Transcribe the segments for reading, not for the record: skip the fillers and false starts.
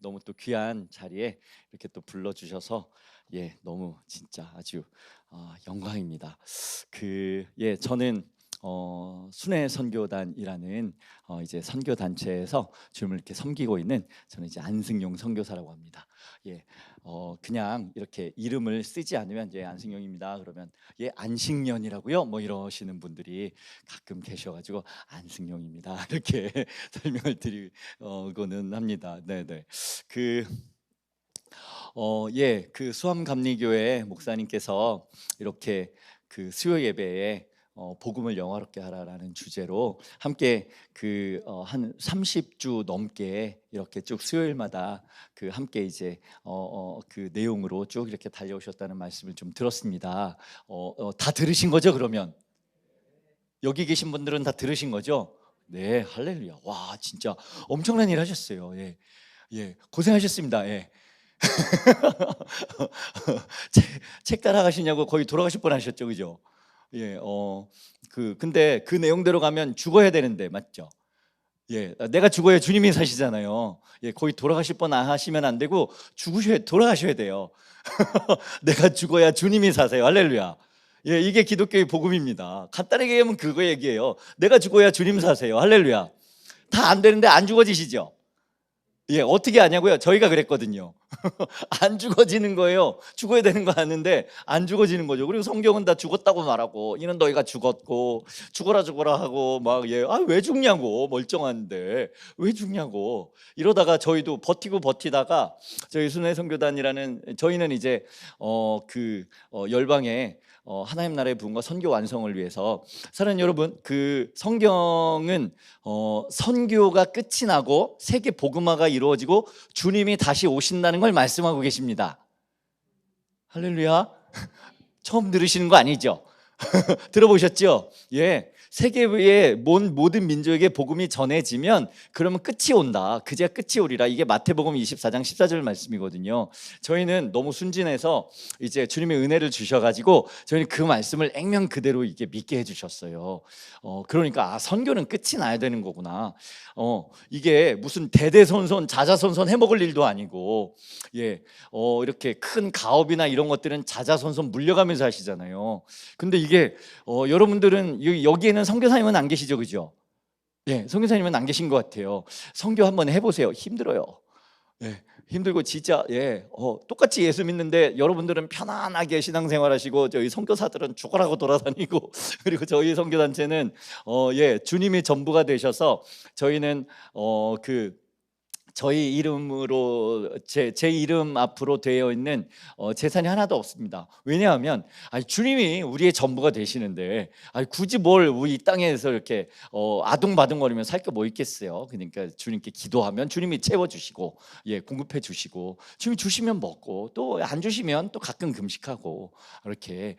너무 또 귀한 자리에 이렇게 또 불러주셔서 너무 진짜 아주 영광입니다. 저는 순회 선교단이라는 이제 선교 단체에서 주님을 이렇게 섬기고 있는 저는 이제 안승용 선교사라고 합니다. 그냥 이렇게 이름을 쓰지 않으면 안승용입니다. 그러면 안식년이라고요? 뭐 이러시는 분들이 가끔 계셔가지고 안승용입니다. 이렇게 설명을 드리고는 합니다. 네네. 그 그 수암감리교회 목사님께서 이렇게 그 수요 예배에 복음을 영화롭게 하라라는 주제로 함께 한 30주 넘게 이렇게 쭉 수요일마다 함께 이제 그 내용으로 쭉 이렇게 달려오셨다는 말씀을 좀 들었습니다. 다 들으신 거죠? 그러면 여기 계신 분들은 다 들으신 거죠? 네, 할렐루야. 와, 진짜 엄청난 일 하셨어요. 고생하셨습니다. 책, 책 따라가시냐고 거의 돌아가실 뻔하셨죠, 그죠? 근데 그 내용대로 가면 죽어야 되는데 맞죠? 내가 죽어야 주님이 사시잖아요. 거의 돌아가실 뻔 하시면 안 되고 돌아가셔야 돼요. 내가 죽어야 주님이 사세요. 할렐루야. 이게 기독교의 복음입니다. 간단하게 얘기하면 그거 얘기예요. 내가 죽어야 주님 사세요. 할렐루야. 다 안 되는데 안 죽어지시죠? 어떻게 아냐고요? 저희가 그랬거든요. 안 죽어지는 거예요. 죽어야 되는 거 아는데 안 죽어지는 거죠. 그리고 성경은 다 죽었다고 말하고 이는 너희가 죽었고 죽어라 하고 막 왜 죽냐고, 멀쩡한데 왜 죽냐고 이러다가 저희도 버티다가 저희 순회 선교단이라는 저희는 이제 열방에 하나님 나라의 부흥과 선교 완성을 위해서 사랑하는 여러분, 그 성경은 선교가 끝이 나고 세계 복음화가 이루어지고 주님이 다시 오신다는 걸 말씀하고 계십니다. 할렐루야. 처음 들으시는 거 아니죠? 들어보셨죠? 세계의 모든 민족에게 복음이 전해지면 그러면 끝이 온다. 그제야 끝이 오리라. 이게 마태복음 24장 14절 말씀이거든요. 저희는 너무 순진해서 이제 주님의 은혜를 주셔가지고 저희는 그 말씀을 액면 그대로 이게 믿게 해주셨어요. 그러니까 선교는 끝이 나야 되는 거구나. 이게 무슨 대대손손 자자손손 해먹을 일도 아니고 이렇게 큰 가업이나 이런 것들은 자자손손 물려가면서 하시잖아요. 근데 이게 여러분들은 여기에는 선교사님은 안 계시죠, 그죠? 선교사님은 안 계신 것 같아요. 선교 한번 해보세요. 힘들어요. 힘들고 진짜 똑같이 예수 믿는데 여러분들은 편안하게 신앙생활하시고 저희 선교사들은 죽어라고 돌아다니고 그리고 저희 선교단체는 주님이 전부가 되셔서 저희는 저희 이름으로 제 이름 앞으로 되어 있는 재산이 하나도 없습니다. 왜냐하면 주님이 우리의 전부가 되시는데 굳이 뭘 우리 이 땅에서 이렇게 아둥바둥거리면 살 게 뭐 있겠어요. 그러니까 주님께 기도하면 주님이 채워주시고 공급해 주시고 주님이 주시면 먹고 또 안 주시면 또 가끔 금식하고 이렇게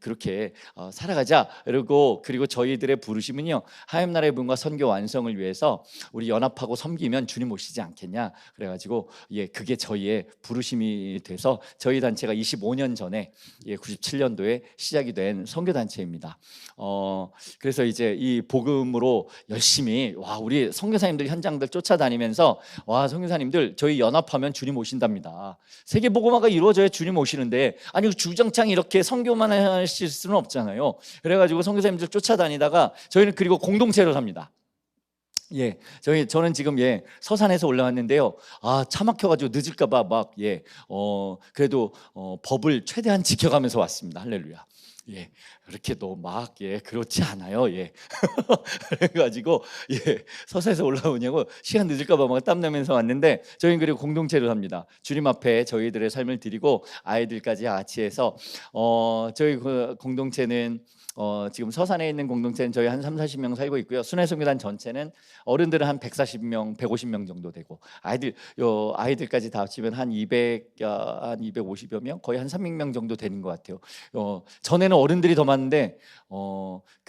그렇게 살아가자. 그리고 저희들의 부르심은요, 하나님 나라의 부흥과 선교 완성을 위해서 우리 연합하고 섬기면 주님 오시지 않겠냐. 그래가지고 그게 저희의 부르심이 돼서 저희 단체가 25년 전에 97년도에 시작이 된 선교 단체입니다. 그래서 이제 이 복음으로 열심히 우리 선교사님들 현장들 쫓아다니면서 선교사님들 저희 연합하면 주님 오신답니다. 세계 복음화가 이루어져야 주님 오시는데 주정창 이렇게 선교만 하실 수는 없잖아요. 그래가지고 선교사님들 쫓아다니다가 저희는 그리고 공동체로 삽니다. 저는 지금 서산에서 올라왔는데요. 차 막혀가지고 늦을까봐 그래도 법을 최대한 지켜가면서 왔습니다. 할렐루야. 그렇게도 그렇지 않아요. 그래가지고 서산에서 올라오냐고 시간 늦을까봐 막 땀나면서 왔는데 저희는 그리고 공동체로 삽니다. 주님 앞에 저희들의 삶을 드리고 아이들까지 같이 해서 저희 공동체는 지금 서산에 있는 공동체는 저희 한 30-40명 살고 있고요. 순회선교단 전체는 어른들은 한 140명, 150명 정도 되고 아이들까지 다 합치면 한 250여 명, 거의 한 300명 정도 되는 것 같아요. 전에는 어른들이 더 많은데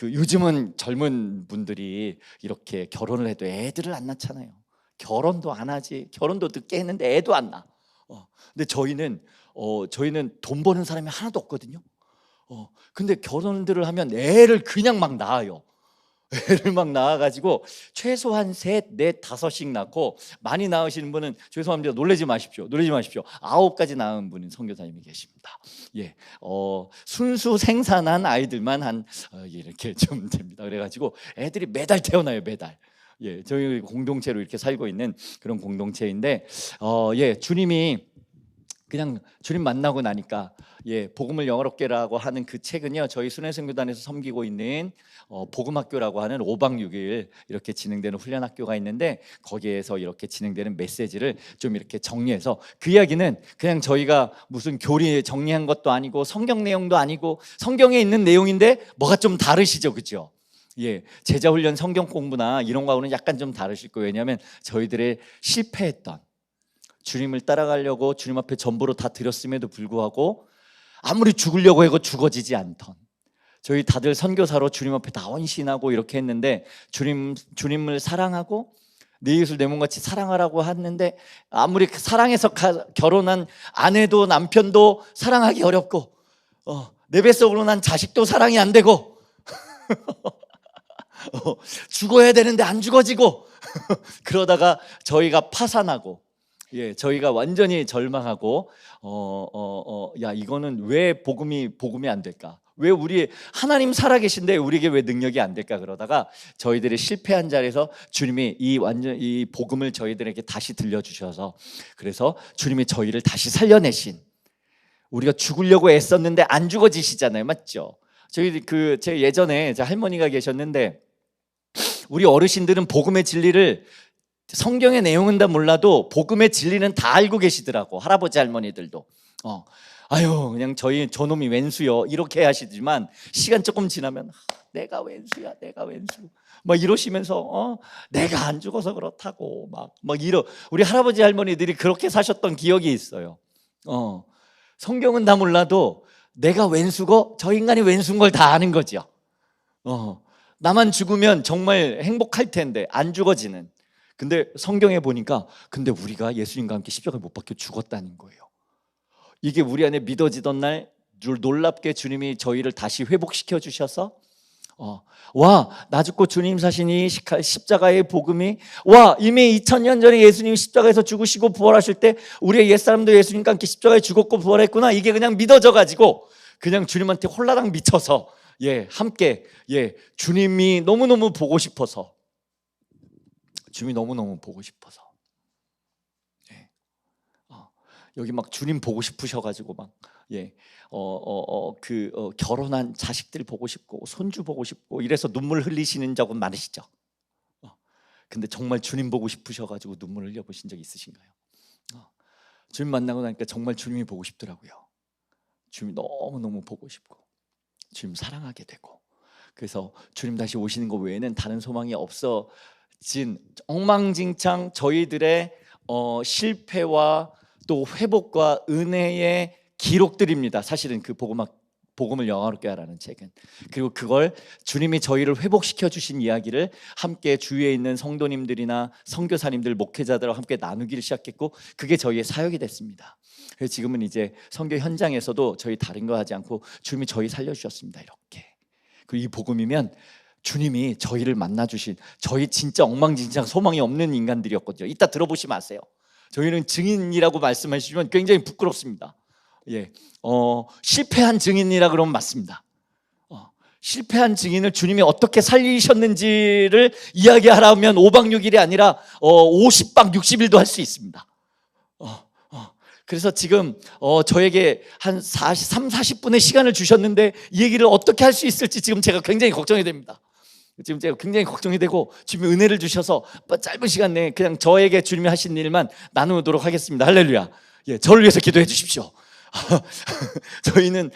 요즘은 젊은 분들이 이렇게 결혼을 해도 애들을 안 낳잖아요. 결혼도 안 하지. 결혼도 늦게 했는데 애도 안 낳아. 근데 저희는 돈 버는 사람이 하나도 없거든요. 근데 결혼들을 하면 애를 그냥 막 낳아요. 애를 막 낳아가지고 최소한 셋, 넷, 다섯씩 낳고 많이 낳으시는 분은 죄송합니다. 놀라지 마십시오. 놀라지 마십시오. 9까지 낳은 분은 선교사님이 계십니다. 예, 순수 생산한 아이들만 한 이렇게 좀 됩니다. 그래가지고 애들이 매달 태어나요, 매달. 예, 저희 공동체로 이렇게 살고 있는 그런 공동체인데, 예, 주님이 그냥 주님 만나고 나니까 예, 복음을 영어롭게라고 하는 그 책은요, 저희 순회선교단에서 섬기고 있는 복음학교라고 하는 5박 6일 이렇게 진행되는 훈련학교가 있는데 거기에서 이렇게 진행되는 메시지를 좀 이렇게 정리해서 그 이야기는 그냥 저희가 무슨 교리 정리한 것도 아니고 성경 내용도 아니고 성경에 있는 내용인데 뭐가 좀 다르시죠, 그죠? 예, 제자훈련 성경 공부나 이런 거하고는 약간 좀 다르실 거예요. 왜냐하면 저희들의 실패했던 주님을 따라가려고 주님 앞에 전부로 다 드렸음에도 불구하고 아무리 죽으려고 해도 죽어지지 않던 저희 다들 선교사로 주님 앞에 다 헌신하고 이렇게 했는데 주님을 사랑하고 내 이웃을 내 몸같이 사랑하라고 했는데 아무리 사랑해서 결혼한 아내도 남편도 사랑하기 어렵고 내 뱃속으로 난 자식도 사랑이 안 되고 죽어야 되는데 안 죽어지고 그러다가 저희가 파산하고 예, 저희가 완전히 절망하고 야, 이거는 왜 복음이 안 될까? 왜 우리 하나님 살아계신데 우리에게 왜 능력이 안 될까? 그러다가 저희들이 실패한 자리에서 주님이 이 복음을 저희들에게 다시 들려주셔서 그래서 주님이 저희를 다시 살려내신 우리가 죽으려고 애썼는데 안 죽어지시잖아요, 맞죠? 제 예전에 제 할머니가 계셨는데 우리 어르신들은 복음의 진리를 성경의 내용은 다 몰라도 복음의 진리는 다 알고 계시더라고. 할아버지 할머니들도 아유 그냥 저놈이 웬수요 이렇게 하시지만 시간 조금 지나면 내가 웬수야 내가 웬수 막 이러시면서 내가 안 죽어서 그렇다고 막 우리 할아버지 할머니들이 그렇게 사셨던 기억이 있어요. 성경은 다 몰라도 내가 웬수고 저 인간이 웬수인 걸 다 아는 거죠. 나만 죽으면 정말 행복할 텐데 안 죽어지는. 근데 성경에 보니까 근데 우리가 예수님과 함께 십자가에 못 박혀 죽었다는 거예요. 이게 우리 안에 믿어지던 날 놀랍게 주님이 저희를 다시 회복시켜 주셔서 와, 나 죽고 주님 사신 이 십자가의 복음이 와, 이미 2000년 전에 예수님이 십자가에서 죽으시고 부활하실 때 우리의 옛사람도 예수님과 함께 십자가에 죽었고 부활했구나. 이게 그냥 믿어져 가지고 그냥 주님한테 홀라당 미쳐서 예, 함께 예, 주님이 너무너무 보고 싶어서 주님이 너무너무 보고 싶어서 예. 여기 막 주님 보고 싶으셔가지고 막 예, 결혼한 자식들 보고 싶고 손주 보고 싶고 이래서 눈물 흘리시는 적은 많으시죠? 근데 정말 주님 보고 싶으셔가지고 눈물 흘려보신 적 있으신가요? 주님 만나고 나니까 정말 주님이 보고 싶더라고요. 주님 너무너무 보고 싶고 주님 사랑하게 되고 그래서 주님 다시 오시는 것 외에는 다른 소망이 없어진 엉망진창 저희들의 실패와 또 회복과 은혜의 기록들입니다. 사실은 그 복음을 영화롭게 하라는 책은. 그리고 그걸 주님이 저희를 회복시켜 주신 이야기를 함께 주위에 있는 성도님들이나 선교사님들, 목회자들과 함께 나누기를 시작했고 그게 저희의 사역이 됐습니다. 그래서 지금은 이제 선교 현장에서도 저희 다른 거 하지 않고 주님이 저희 살려주셨습니다. 이렇게. 그리고 이 복음이면 주님이 저희를 만나주신 저희 진짜 엉망진창 소망이 없는 인간들이었거든요. 이따 들어보시면 아세요. 저희는 증인이라고 말씀하시면 굉장히 부끄럽습니다. 예, 실패한 증인이라 그러면 맞습니다. 실패한 증인을 주님이 어떻게 살리셨는지를 이야기하라면 5박 6일이 아니라 50박 60일도 할 수 있습니다. 그래서 지금 저에게 한 40분의 시간을 주셨는데 이 얘기를 어떻게 할 수 있을지 지금 제가 굉장히 걱정이 됩니다. 지금 제가 굉장히 걱정이 되고 주님이 은혜를 주셔서 짧은 시간 내에 그냥 저에게 주님이 하신 일만 나누도록 하겠습니다. 할렐루야. 예, 저를 위해서 기도해 주십시오. 저희는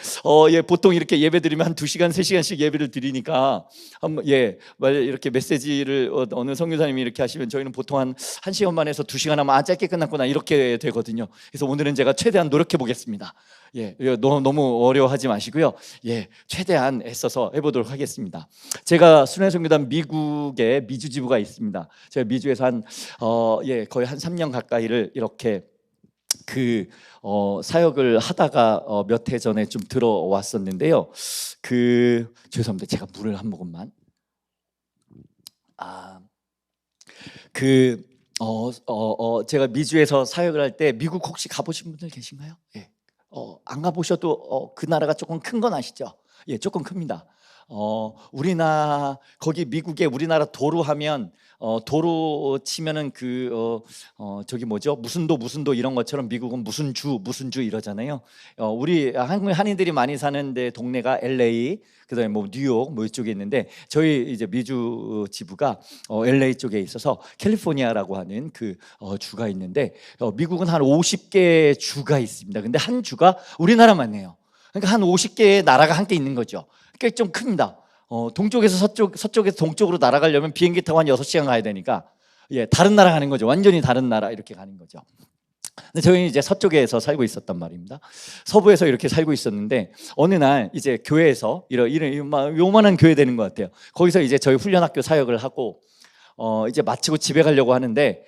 보통 이렇게 예배 드리면 한 2시간, 3시간씩 예배를 드리니까 이렇게 메시지를 어느 선교사님이 이렇게 하시면 저희는 보통 한 1시간 반에서 2시간 하면 짧게 끝났구나 이렇게 되거든요. 그래서 오늘은 제가 최대한 노력해 보겠습니다. 예, 너무 어려워하지 마시고요. 예, 최대한 애써서 해보도록 하겠습니다. 제가 순회선교단 미국에 미주 지부가 있습니다. 제가 미주에서 거의 한 3년 가까이를 이렇게 사역을 하다가 몇 해 전에 좀 들어왔었는데요. 죄송합니다. 제가 물을 한 모금만. 아, 제가 미주에서 사역을 할 때 미국 혹시 가보신 분들 계신가요? 예. 안 가보셔도 그 나라가 조금 큰 건 아시죠? 예, 조금 큽니다. 거기 미국에 우리나라 도로 하면 도로 치면은 저기 뭐죠? 무슨 도 이런 것처럼 미국은 무슨 주 이러잖아요. 우리 한국 한인들이 많이 사는 데 동네가 LA, 그다음에 뭐 뉴욕 뭐 이쪽에 있는데 저희 이제 미주 지부가 LA 쪽에 있어서 캘리포니아라고 하는 주가 있는데 미국은 한 50개 주가 있습니다. 근데 한 주가 우리나라만 해요. 그러니까 한 50개의 나라가 함께 있는 거죠. 꽤 좀 큽니다. 동쪽에서 서쪽에서 동쪽으로 날아가려면 비행기 타고 한 6시간 가야 되니까 예, 다른 나라 가는 거죠. 완전히 다른 나라 이렇게 가는 거죠. 근데 저희는 이제 서쪽에서 살고 있었단 말입니다. 서부에서 이렇게 살고 있었는데 어느 날 이제 교회에서 이런 요만한 교회 되는 것 같아요. 거기서 이제 저희 훈련학교 사역을 하고 이제 마치고 집에 가려고 하는데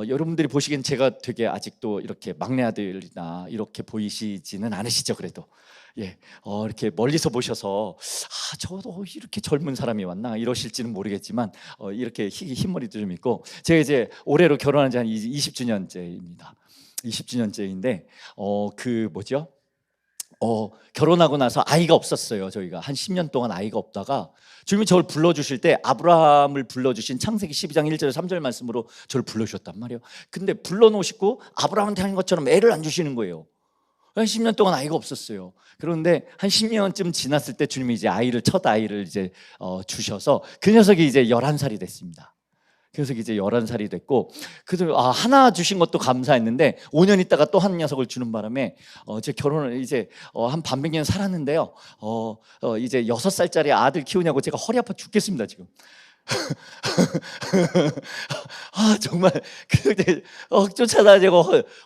여러분들이 보시기엔 제가 되게 아직도 이렇게 막내 아들이나 이렇게 보이시지는 않으시죠. 그래도 예, 이렇게 멀리서 보셔서 저도 이렇게 젊은 사람이 왔나 이러실지는 모르겠지만 이렇게 흰머리도 좀 있고 제가 이제 올해로 결혼한 지 한 20주년째입니다. 20주년째인데 뭐죠? 결혼하고 나서 아이가 없었어요. 저희가 한 10년 동안 아이가 없다가 주님이 저를 불러주실 때 아브라함을 불러주신 창세기 12장 1절 3절 말씀으로 저를 불러주셨단 말이에요. 근데 불러놓으시고 아브라함한테 하는 것처럼 애를 안 주시는 거예요. 한 10년 동안 아이가 없었어요. 그런데 한 10년쯤 지났을 때 주님이 이제 첫 아이를 이제 주셔서 그 녀석이 이제 11살이 됐습니다. 그래서 이제 11살이 됐고 그래서 하나 주신 것도 감사했는데 5년 있다가 또 한 녀석을 주는 바람에 제 결혼을 이제 한 반백 년 살았는데요. 이제 6살짜리 아들 키우냐고 제가 허리 아파 죽겠습니다 지금. 정말 그때 쫓아다니고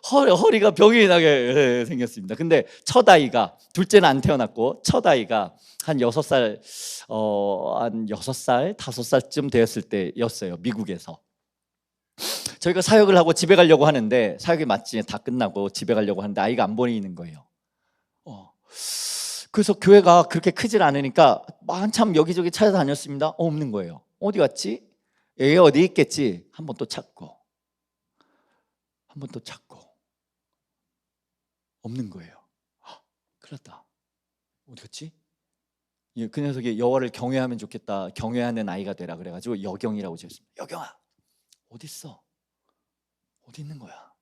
허리가 병이 나게 생겼습니다. 근데 첫 아이가, 둘째는 안 태어났고 첫 아이가 한 6살, 5살쯤 되었을 때였어요. 미국에서 저희가 사역을 하고 집에 가려고 하는데 사역이 마치 다 끝나고 집에 가려고 하는데 아이가 안 보이는 거예요. 그래서 교회가 그렇게 크질 않으니까 한참 여기저기 찾아다녔습니다. 없는 거예요. 어디 갔지? 얘 어디 있겠지? 한 번 또 찾고 없는 거예요. 큰일 났다. 어디 갔지? 그 녀석이 여호와를 경외하면 좋겠다. 경외하는 아이가 되라 그래가지고 여경이라고 지었습니다. 여경아 어디 있어? 어디 있는 거야?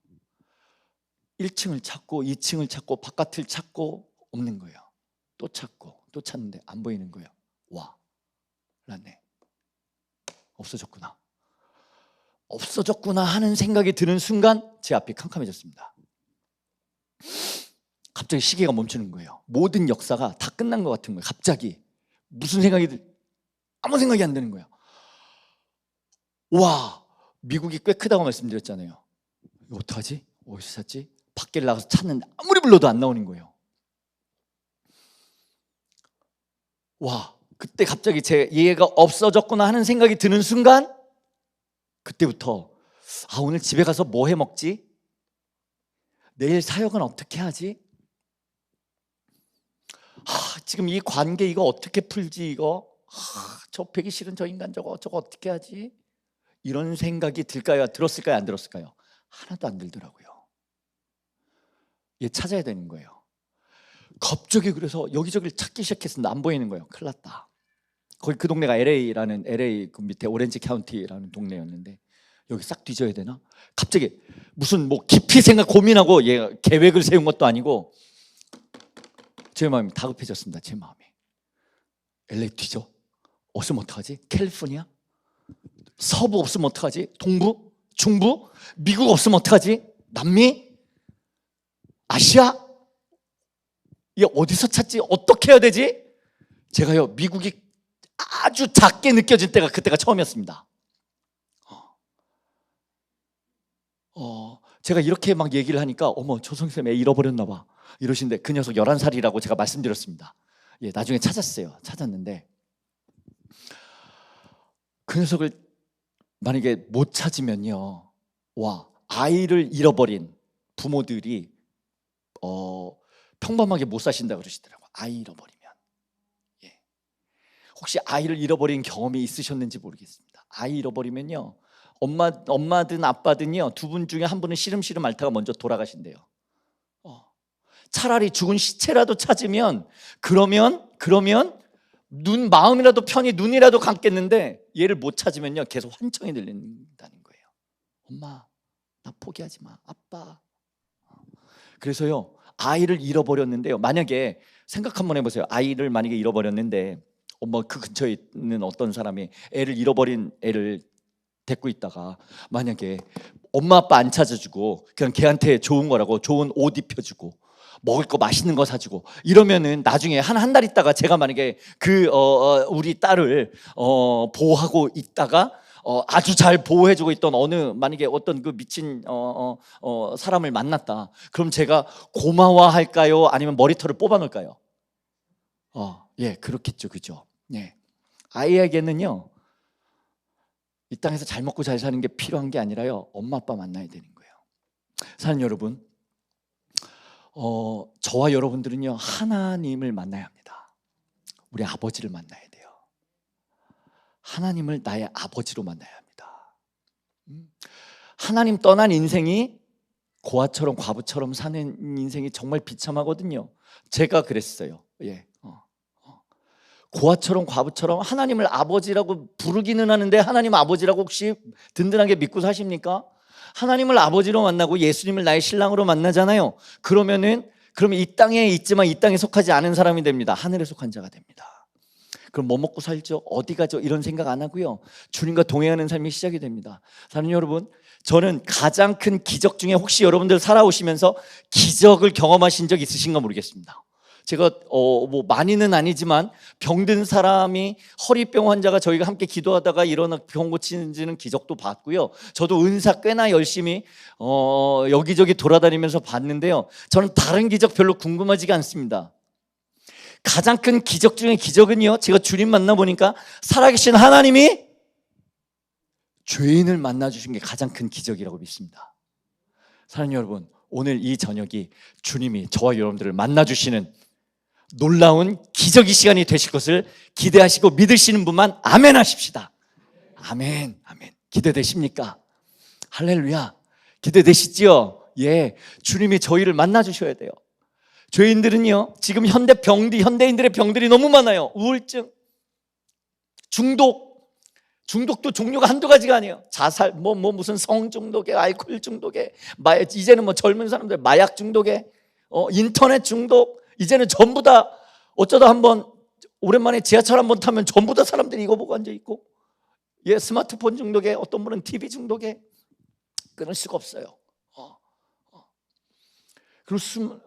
1층을 찾고 2층을 찾고 바깥을 찾고 없는 거예요. 또 찾고 또 찾는데 안 보이는 거예요. 와, 났네. 없어졌구나 하는 생각이 드는 순간 제 앞이 캄캄해졌습니다. 갑자기 시계가 멈추는 거예요. 모든 역사가 다 끝난 것 같은 거예요. 갑자기 무슨 생각이 아무 생각이 안 드는 거예요. 와, 미국이 꽤 크다고 말씀드렸잖아요. 이거 어떡하지? 어디서 찾지? 밖에 나가서 찾는데 아무리 불러도 안 나오는 거예요. 와, 그때 갑자기 제 얘가 없어졌구나 하는 생각이 드는 순간 그때부터 오늘 집에 가서 뭐 해 먹지? 내일 사역은 어떻게 하지? 지금 이 관계 이거 어떻게 풀지 이거? 저 뵈기 싫은 저 인간 저거 어떻게 하지? 이런 생각이 들었을까요? 안 들었을까요? 하나도 안 들더라고요. 얘 찾아야 되는 거예요. 갑자기 그래서 여기저기를 찾기 시작했는데 안 보이는 거예요. 큰일 났다. 거기 그 동네가 LA 그 밑에 오렌지 카운티라는 동네였는데 여기 싹 뒤져야 되나? 갑자기 무슨 깊이 고민하고 얘가 계획을 세운 것도 아니고 제 마음이 다급해졌습니다. 제 마음이 LA 뒤져? 없으면 어떡하지? 캘리포니아? 서부 없으면 어떡하지? 동부? 중부? 미국 없으면 어떡하지? 남미? 아시아? 얘 어디서 찾지? 어떻게 해야 되지? 제가요 미국이 아주 작게 느껴질 때가 그때가 처음이었습니다. 제가 이렇게 막 얘기를 하니까 어머 저 선생님 애 잃어버렸나 봐 이러시는데 그 녀석 11살이라고 제가 말씀드렸습니다. 예, 나중에 찾았는데 그 녀석을 만약에 못 찾으면요 아이를 잃어버린 부모들이 평범하게 못 사신다 그러시더라고요. 아이 잃어버리면 혹시 아이를 잃어버린 경험이 있으셨는지 모르겠습니다. 아이 잃어버리면요, 엄마든 아빠든요, 두 분 중에 한 분은 시름시름 앓다가 먼저 돌아가신대요. 차라리 죽은 시체라도 찾으면 그러면 마음이라도 편히 눈이라도 감겠는데, 얘를 못 찾으면요 계속 환청이 들린다는 거예요. 엄마, 나 포기하지 마. 아빠. 그래서요, 아이를 잃어버렸는데요, 만약에 생각 한번 해보세요. 아이를 만약에 잃어버렸는데 그 근처에 있는 어떤 사람이 잃어버린 애를 데리고 있다가 만약에 엄마 아빠 안 찾아주고 그냥 걔한테 좋은 거라고 좋은 옷 입혀주고 먹을 거 맛있는 거 사주고 이러면은 나중에 한 달 있다가 제가 만약에 우리 딸을 보호하고 있다가 아주 잘 보호해주고 있던 만약에 어떤 그 미친 사람을 만났다. 그럼 제가 고마워할까요? 아니면 머리털을 뽑아놓을까요? 예, 그렇겠죠, 그죠? 예, 아이에게는요, 이 땅에서 잘 먹고 잘 사는 게 필요한 게 아니라요, 엄마 아빠 만나야 되는 거예요. 사는 여러분, 저와 여러분들은요, 하나님을 만나야 합니다. 우리 아버지를 만나야 돼요. 하나님을 나의 아버지로 만나야 합니다. 하나님 떠난 인생이 고아처럼 과부처럼 사는 인생이 정말 비참하거든요. 제가 그랬어요. 예. 고아처럼 과부처럼 하나님을 아버지라고 부르기는 하는데, 하나님 아버지라고 혹시 든든하게 믿고 사십니까? 하나님을 아버지로 만나고 예수님을 나의 신랑으로 만나잖아요. 그러면 이 땅에 있지만 이 땅에 속하지 않은 사람이 됩니다. 하늘에 속한 자가 됩니다. 그럼 뭐 먹고 살죠? 어디 가죠? 이런 생각 안 하고요, 주님과 동행하는 삶이 시작이 됩니다. 사는 여러분, 저는 가장 큰 기적 중에, 혹시 여러분들 살아오시면서 기적을 경험하신 적 있으신가 모르겠습니다. 제가 많이는 아니지만 병든 사람이, 허리병 환자가 저희가 함께 기도하다가 일어나 병 고치는 기적도 봤고요. 저도 은사 꽤나 열심히 여기저기 돌아다니면서 봤는데요, 저는 다른 기적 별로 궁금하지가 않습니다. 가장 큰 기적 중의 기적은요, 제가 주님 만나보니까 살아계신 하나님이 죄인을 만나주신 게 가장 큰 기적이라고 믿습니다. 사랑하는 여러분, 오늘 이 저녁이 주님이 저와 여러분들을 만나주시는 놀라운 기적의 시간이 되실 것을 기대하시고 믿으시는 분만 아멘 하십시다. 아멘, 아멘. 기대되십니까? 할렐루야. 기대되시지요? 예, 주님이 저희를 만나주셔야 돼요. 죄인들은요, 지금 현대인들의 병들이 너무 많아요. 우울증, 중독도 종류가 한두 가지가 아니에요. 자살, 무슨 성중독에, 알코올 중독에, 이제는 젊은 사람들 마약 중독에, 인터넷 중독, 이제는 전부 다, 어쩌다 한번 오랜만에 지하철 한번 타면 전부 다 사람들이 이거 보고 앉아있고, 예, 스마트폰 중독에, 어떤 분은 TV 중독에, 끊을 수가 없어요. 그리고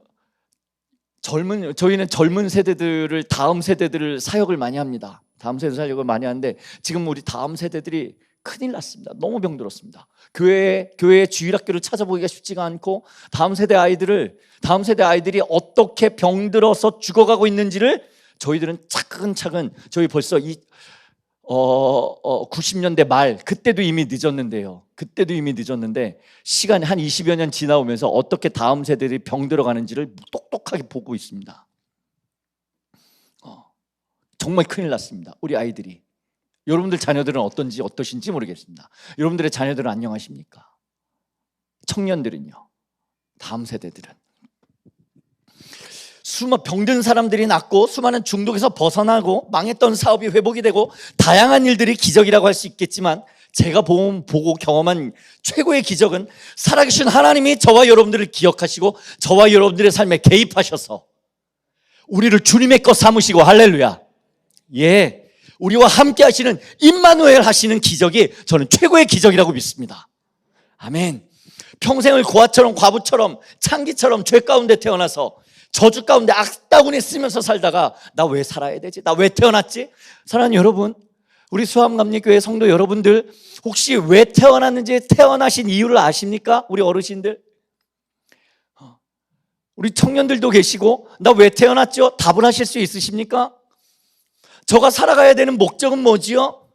저희는 젊은 세대들을, 다음 세대들을 사역을 많이 합니다. 다음 세대 사역을 많이 하는데, 지금 우리 다음 세대들이 큰일 났습니다. 너무 병들었습니다. 교회의 주일학교를 찾아보기가 쉽지가 않고, 다음 세대 아이들이 어떻게 병들어서 죽어가고 있는지를 저희들은 차근차근, 저희 벌써 90년대 말, 그때도 이미 늦었는데 시간이 한 20여 년 지나오면서 어떻게 다음 세대들이 병들어가는지를 똑똑하게 보고 있습니다. 정말 큰일 났습니다. 우리 아이들이. 여러분들 자녀들은 어떠신지 모르겠습니다. 여러분들의 자녀들은 안녕하십니까? 청년들은요, 다음 세대들은 병든 사람들이 낫고, 수많은 중독에서 벗어나고, 망했던 사업이 회복이 되고, 다양한 일들이 기적이라고 할 수 있겠지만, 제가 보고 경험한 최고의 기적은 살아계신 하나님이 저와 여러분들을 기억하시고 저와 여러분들의 삶에 개입하셔서 우리를 주님의 것 삼으시고, 할렐루야, 예, 우리와 함께 하시는 임마누엘 하시는 기적이 저는 최고의 기적이라고 믿습니다. 아멘. 평생을 고아처럼 과부처럼 창기처럼 죄 가운데 태어나서 저주 가운데 악다구니 쓰면서 살다가 나 왜 살아야 되지? 나 왜 태어났지? 사랑하는 여러분, 우리 수암감리교회 성도 여러분들, 혹시 왜 태어났는지, 태어나신 이유를 아십니까? 우리 어르신들, 우리 청년들도 계시고, 나 왜 태어났죠? 답을 하실 수 있으십니까? 저가 살아가야 되는 목적은 뭐지요?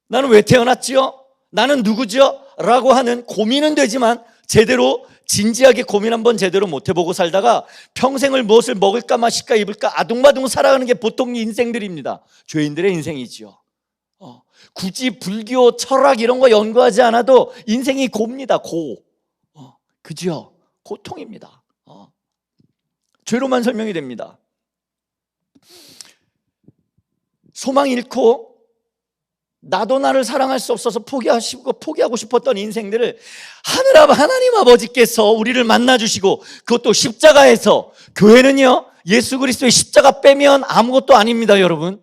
나는 왜 태어났지요? 나는 누구죠? 라고 하는 고민은 되지만 제대로 진지하게 고민 한번 제대로 못 해보고 살다가 평생을 무엇을 먹을까 마실까 입을까 아둥바둥 살아가는 게 보통 인생들입니다. 죄인들의 인생이지요. 굳이 불교 철학 이런 거 연구하지 않아도 인생이 고입니다. 그죠? 고통입니다. 죄로만 설명이 됩니다. 소망 잃고 나도 나를 사랑할 수 없어서 포기하고 싶었던 인생들을 하나님 아버지께서 우리를 만나주시고, 그것도 십자가에서. 교회는요, 예수 그리스도의 십자가 빼면 아무것도 아닙니다. 여러분,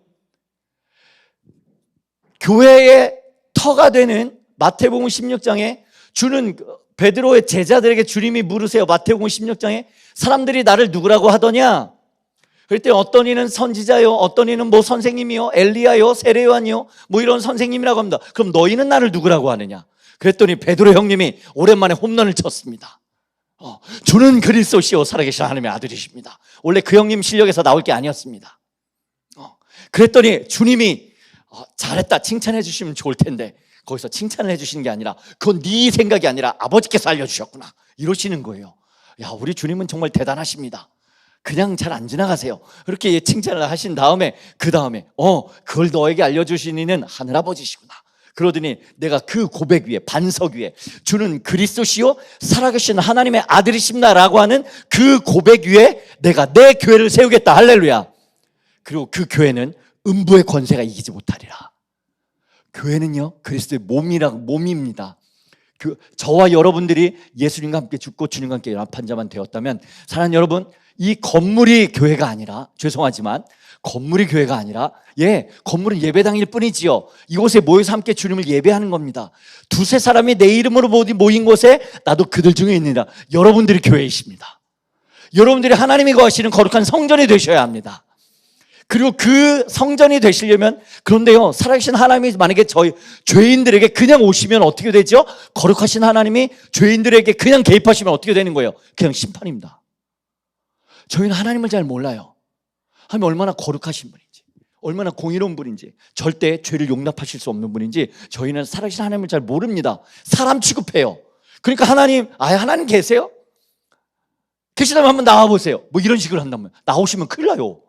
교회의 터가 되는 마태복음 16장에 주는 베드로의 제자들에게 주님이 물으세요. 마태복음 16장에 사람들이 나를 누구라고 하더냐? 그럴 때 어떤 이는 선지자요, 어떤 이는 뭐 선생님이요, 엘리야요, 세례요한이요, 뭐 이런 선생님이라고 합니다. 그럼 너희는 나를 누구라고 하느냐? 그랬더니 베드로 형님이 오랜만에 홈런을 쳤습니다. 주는 그리스도시요 살아계신 하나님의 아들이십니다. 원래 그 형님 실력에서 나올 게 아니었습니다. 그랬더니 주님이 잘했다 칭찬해 주시면 좋을 텐데, 거기서 칭찬을 해 주시는 게 아니라 그건 네 생각이 아니라 아버지께서 알려주셨구나 이러시는 거예요. 야, 우리 주님은 정말 대단하십니다. 그냥 잘 안 지나가세요. 그렇게 칭찬을 하신 다음에 그 다음에 그걸 너에게 알려주신 이는 하늘아버지시구나. 그러더니 내가 그 고백 위에, 반석 위에 주는 그리스도시요 살아계신 하나님의 아들이십니다라고 하는 그 고백 위에 내가 내 교회를 세우겠다. 할렐루야. 그리고 그 교회는 음부의 권세가 이기지 못하리라. 교회는요, 그리스도의 몸입니다. 저와 여러분들이 예수님과 함께 죽고 주님과 함께 연합한 자만 되었다면, 사랑하는 여러분, 이 건물이 교회가 아니라, 죄송하지만 건물이 교회가 아니라, 건물은 예배당일 뿐이지요. 이곳에 모여서 함께 주님을 예배하는 겁니다. 두세 사람이 내 이름으로 모인 곳에 나도 그들 중에 있느니라. 여러분들이 교회이십니다. 여러분들이 하나님이 거하시는 거룩한 성전이 되셔야 합니다. 그리고 그 성전이 되시려면, 그런데요, 살아계신 하나님이 만약에 저희 죄인들에게 그냥 오시면 어떻게 되죠? 거룩하신 하나님이 죄인들에게 그냥 개입하시면 어떻게 되는 거예요? 그냥 심판입니다. 저희는 하나님을 잘 몰라요. 하나님 얼마나 거룩하신 분인지, 얼마나 공의로운 분인지, 절대 죄를 용납하실 수 없는 분인지 저희는 살아계신 하나님을 잘 모릅니다. 사람 취급해요. 그러니까 하나님 계세요? 계시다면 한번 나와보세요. 뭐 이런 식으로 한다면, 나오시면 큰일 나요.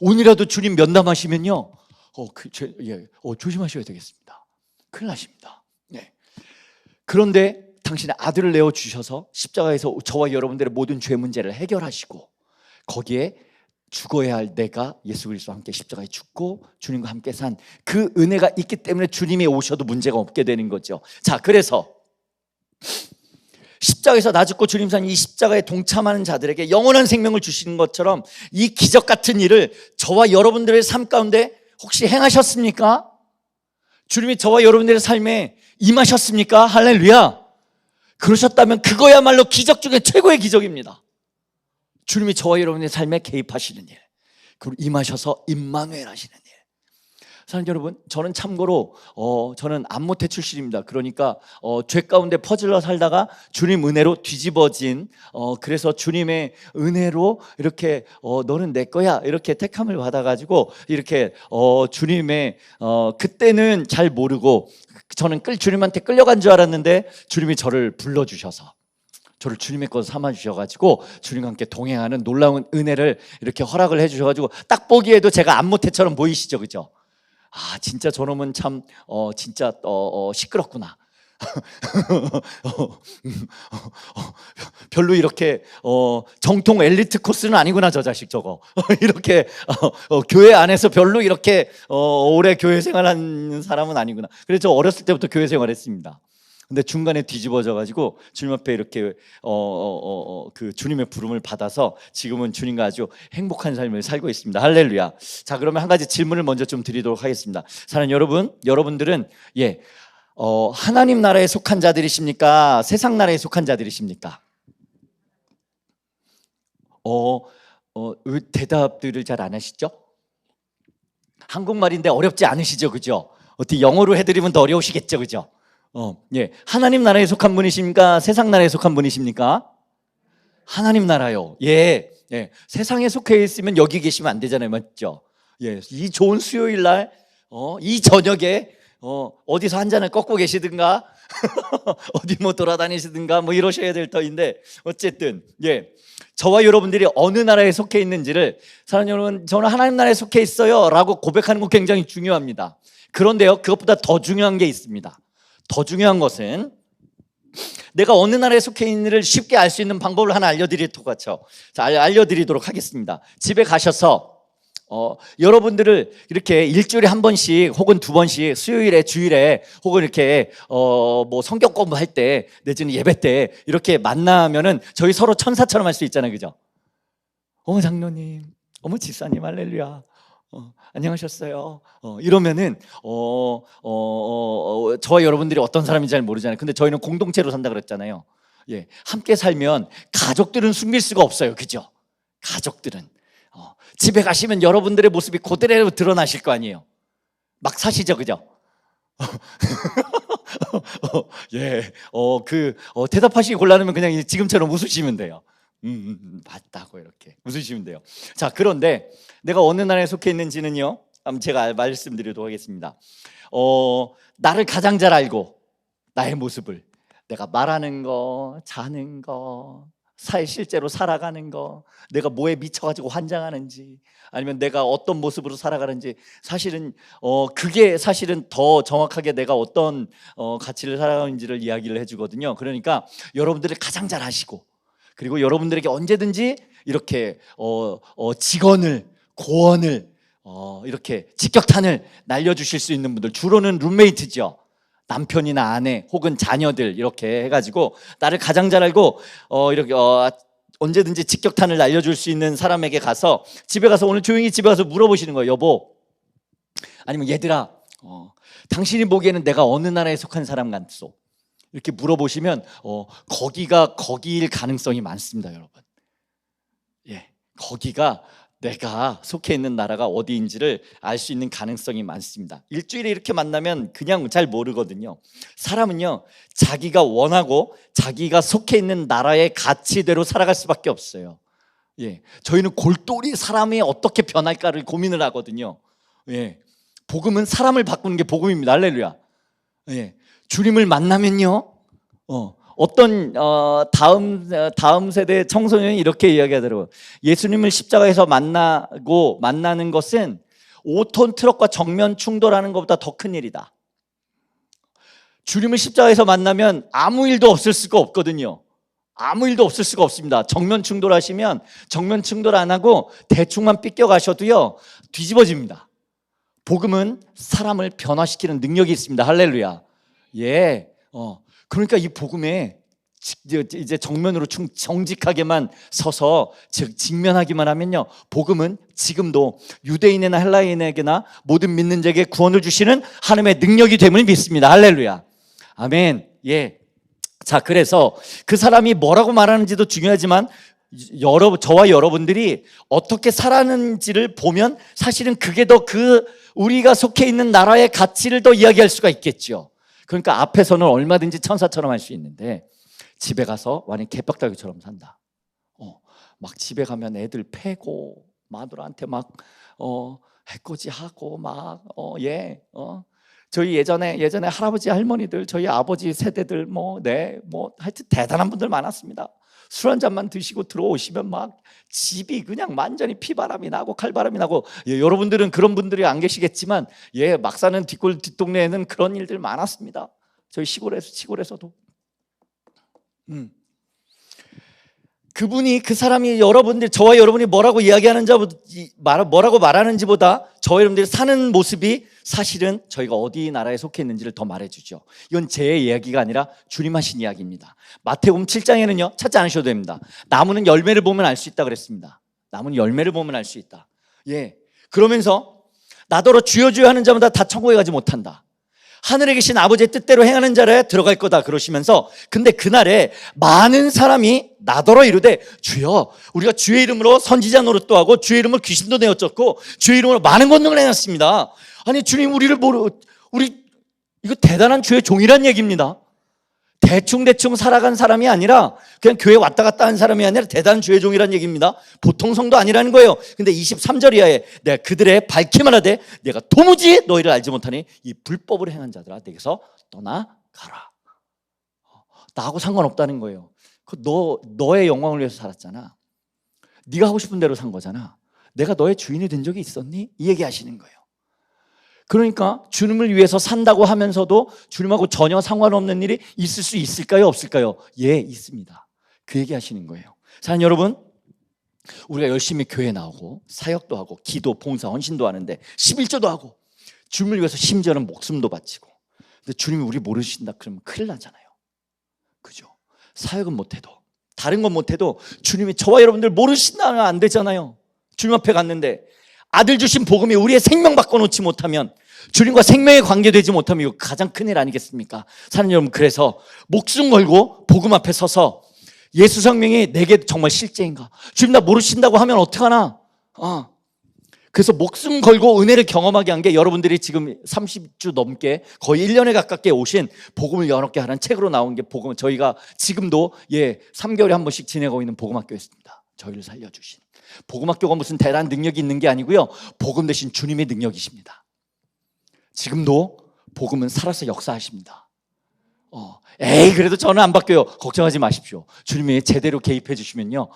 오늘이라도 주님 면담하시면요, 조심하셔야 되겠습니다. 큰일 나십니다. 그런데 당신의 아들을 내어주셔서 십자가에서 저와 여러분들의 모든 죄 문제를 해결하시고, 거기에 죽어야 할 내가 예수 그리스도와 함께 십자가에 죽고 주님과 함께 산 그 은혜가 있기 때문에 주님이 오셔도 문제가 없게 되는 거죠. 자, 그래서 십자가에서 나 죽고 주님 산 이 십자가에 동참하는 자들에게 영원한 생명을 주시는 것처럼, 이 기적 같은 일을 저와 여러분들의 삶 가운데 혹시 행하셨습니까? 주님이 저와 여러분들의 삶에 임하셨습니까? 할렐루야. 그러셨다면 그거야말로 기적 중에 최고의 기적입니다. 주님이 저와 여러분의 삶에 개입하시는 일, 그리고 임하셔서 임마누엘 하시는 일. 사랑하는 여러분, 저는 참고로 저는 안모태 출신입니다. 그러니까 죄 가운데 퍼질러 살다가 주님 은혜로 뒤집어진, 그래서 주님의 은혜로 이렇게 너는 내 거야 이렇게 택함을 받아가지고 이렇게 주님의 그때는 잘 모르고 저는 주님한테 끌려간 줄 알았는데, 주님이 저를 불러주셔서 저를 주님의 것 삼아주셔가지고 주님과 함께 동행하는 놀라운 은혜를 이렇게 허락을 해주셔가지고, 딱 보기에도 제가 안모태처럼 보이시죠, 그죠? 진짜 저놈은 참 진짜 시끄럽구나. 별로 이렇게 정통 엘리트 코스는 아니구나 저 자식 저거. 이렇게 교회 안에서 별로 이렇게 오래 교회 생활한 사람은 아니구나. 그래서 저 어렸을 때부터 교회 생활했습니다. 근데 중간에 뒤집어져 가지고 주님 앞에 이렇게 그 주님의 부름을 받아서 지금은 주님과 아주 행복한 삶을 살고 있습니다. 할렐루야. 자, 그러면 한 가지 질문을 먼저 좀 드리도록 하겠습니다. 사랑하는 여러분, 여러분들은 하나님 나라에 속한 자들이십니까? 세상 나라에 속한 자들이십니까? 왜 대답들을 잘 안 하시죠? 한국말인데 어렵지 않으시죠, 그죠? 어떻게 영어로 해드리면 더 어려우시겠죠, 그죠? 하나님 나라에 속한 분이십니까? 세상 나라에 속한 분이십니까? 하나님 나라요. 세상에 속해 있으면 여기 계시면 안 되잖아요, 맞죠? 이 좋은 수요일 날, 이 저녁에 어디서 한 잔을 꺾고 계시든가 어디 뭐 돌아다니시든가 뭐 이러셔야 될 터인데, 어쨌든 저와 여러분들이 어느 나라에 속해 있는지를, 사랑하는 여러분, 저는 하나님 나라에 속해 있어요 라고 고백하는 거 굉장히 중요합니다. 그런데요, 그것보다 더 중요한 게 있습니다. 더 중요한 것은 내가 어느 나라에 속해 있는지를 쉽게 알 수 있는 방법을 하나 알려드리도록 하겠습니다. 집에 가셔서 여러분들을 이렇게 일주일에 한 번씩 혹은 두 번씩, 수요일에, 주일에, 혹은 이렇게 뭐 성경 공부할 때 내지는 예배 때 이렇게 만나면은 저희 서로 천사처럼 할 수 있잖아요, 그죠? 어머 장로님, 어머 집사님, 할렐루야, 안녕하셨어요. 이러면은 저와 여러분들이 어떤 사람인지 잘 모르잖아요. 근데 저희는 공동체로 산다 그랬잖아요. 함께 살면 가족들은 숨길 수가 없어요, 그죠? 가족들은 집에 가시면 여러분들의 모습이 그대로 드러나실 거 아니에요. 막 사시죠, 그죠? 대답하시기 곤란하면 그냥 지금처럼 웃으시면 돼요. 맞다고 이렇게 웃으시면 돼요. 자, 그런데 내가 어느 나라에 속해 있는지는요, 한번 제가 말씀드리도록 하겠습니다. 나를 가장 잘 알고 나의 모습을, 내가 말하는 거, 자는 거, 실제로 살아가는 거, 내가 뭐에 미쳐가지고 환장하는지, 아니면 내가 어떤 모습으로 살아가는지, 사실은 그게 사실은 더 정확하게 내가 어떤 가치를 살아가는지를 이야기를 해주거든요. 그러니까 여러분들을 가장 잘 아시고, 그리고 여러분들에게 언제든지 이렇게 직언을, 고언을, 이렇게 직격탄을 날려주실 수 있는 분들, 주로는 룸메이트죠. 남편이나 아내 혹은 자녀들, 이렇게 해가지고 나를 가장 잘 알고 이렇게 언제든지 직격탄을 날려줄 수 있는 사람에게 가서, 집에 가서 오늘 조용히 집에 가서 물어보시는 거예요. 여보, 아니면 얘들아, 당신이 보기에는 내가 어느 나라에 속한 사람 같소? 이렇게 물어보시면 거기가 거기일 가능성이 많습니다, 여러분. 거기가 내가 속해 있는 나라가 어디인지를 알 수 있는 가능성이 많습니다. 일주일에 이렇게 만나면 그냥 잘 모르거든요. 사람은요, 자기가 원하고 자기가 속해 있는 나라의 가치대로 살아갈 수밖에 없어요. 저희는 골똘히 사람이 어떻게 변할까를 고민을 하거든요. 복음은 사람을 바꾸는 게 복음입니다. 할렐루야. 주님을 만나면요, 어떤 다음 세대 청소년이 이렇게 이야기하더라고요. 예수님을 십자가에서 만나는 것은 5톤 트럭과 정면 충돌하는 것보다 더 큰 일이다. 주님을 십자가에서 만나면 아무 일도 없을 수가 없거든요. 아무 일도 없을 수가 없습니다. 정면 충돌하시면 정면 충돌 안 하고 대충만 삐껴가셔도요, 뒤집어집니다. 복음은 사람을 변화시키는 능력이 있습니다. 할렐루야. 그러니까 이 복음에 이제 정면으로 정직하게만 서서, 즉 직면하기만 하면요, 복음은 지금도 유대인이나 헬라인에게나 모든 믿는 자에게 구원을 주시는 하나님의 능력이 됨을 믿습니다. 할렐루야. 아멘. 자, 그래서 그 사람이 뭐라고 말하는지도 중요하지만 저와 여러분들이 어떻게 살아가는지를 보면 사실은 그게 더 우리가 속해 있는 나라의 가치를 더 이야기할 수가 있겠죠. 그러니까 앞에서는 얼마든지 천사처럼 할 수 있는데, 집에 가서 완전 개벽다귀처럼 산다. 막 집에 가면 애들 패고 마누라한테 막 해코지하고 막 저희 예전에 할아버지 할머니들, 저희 아버지 세대들 하여튼 대단한 분들 많았습니다. 술 한 잔만 드시고 들어오시면 막 집이 그냥 완전히 피바람이 나고 칼바람이 나고, 여러분들은 그런 분들이 안 계시겠지만 막 사는 뒷동네에는 그런 일들 많았습니다. 저희 시골에서도. 그 사람이 저와 여러분이 뭐라고 이야기하는지, 뭐라고 말하는지보다 저와 여러분들이 사는 모습이 사실은 저희가 어디 나라에 속해 있는지를 더 말해주죠. 이건 제 이야기가 아니라 주님 하신 이야기입니다. 마태복음 7장에는요, 찾지 않으셔도 됩니다. 나무는 열매를 보면 알 수 있다 그랬습니다. 나무는 열매를 보면 알 수 있다. 그러면서 나더러 주여 주여 하는 자마다 다 천국에 가지 못한다. 하늘에 계신 아버지의 뜻대로 행하는 자라야 들어갈 거다 그러시면서, 근데 그날에 많은 사람이 나더러 이르되 주여, 우리가 주의 이름으로 선지자 노릇도 하고 주의 이름으로 귀신도 내어쫓고 주의 이름으로 많은 권능을 행했습니다. 아니 주님, 우리 이거 대단한 주의 종이란 얘기입니다. 대충 살아간 사람이 아니라 그냥 교회 왔다 갔다 한 사람이 아니라 대단한 주의 종이라는 얘기입니다. 보통 성도 아니라는 거예요. 근데 23절 이하에 내가 그들의 밝히면 하되 내가 도무지 너희를 알지 못하니 이 불법을 행한 자들아 내게서 떠나가라. 나하고 상관없다는 거예요. 너의 영광을 위해서 살았잖아. 네가 하고 싶은 대로 산 거잖아. 내가 너의 주인이 된 적이 있었니? 이 얘기 하시는 거예요. 그러니까 주님을 위해서 산다고 하면서도 주님하고 전혀 상관없는 일이 있을 수 있을까요? 없을까요? 예, 있습니다. 그 얘기 하시는 거예요. 사랑하는 여러분, 우리가 열심히 교회 나오고 사역도 하고 기도, 봉사, 헌신도 하는데 11조도 하고 주님을 위해서 심지어는 목숨도 바치고, 근데 주님이 우리 모르신다 그러면 큰일 나잖아요. 그죠? 사역은 못해도, 다른 건 못해도 주님이 저와 여러분들 모르신다면 안 되잖아요. 주님 앞에 갔는데 아들 주신 복음이 우리의 생명 바꿔놓지 못하면, 주님과 생명에 관계되지 못하면 이거 가장 큰일 아니겠습니까? 사랑하는 여러분, 그래서 목숨 걸고 복음 앞에 서서 예수 생명이 내게 정말 실제인가? 주님 나 모르신다고 하면 어떡하나? 그래서 목숨 걸고 은혜를 경험하게 한 게 여러분들이 지금 30주 넘게 거의 1년에 가깝게 오신 복음을 연합게 하는 책으로 나온 게 복음, 저희가 지금도 3개월에 한 번씩 지내고 있는 복음학교였습니다. 저희를 살려주신 복음학교가 무슨 대단한 능력이 있는 게 아니고요, 복음 대신 주님의 능력이십니다. 지금도 복음은 살아서 역사하십니다. 그래도 저는 안 바뀌어요. 걱정하지 마십시오. 주님이 제대로 개입해 주시면요,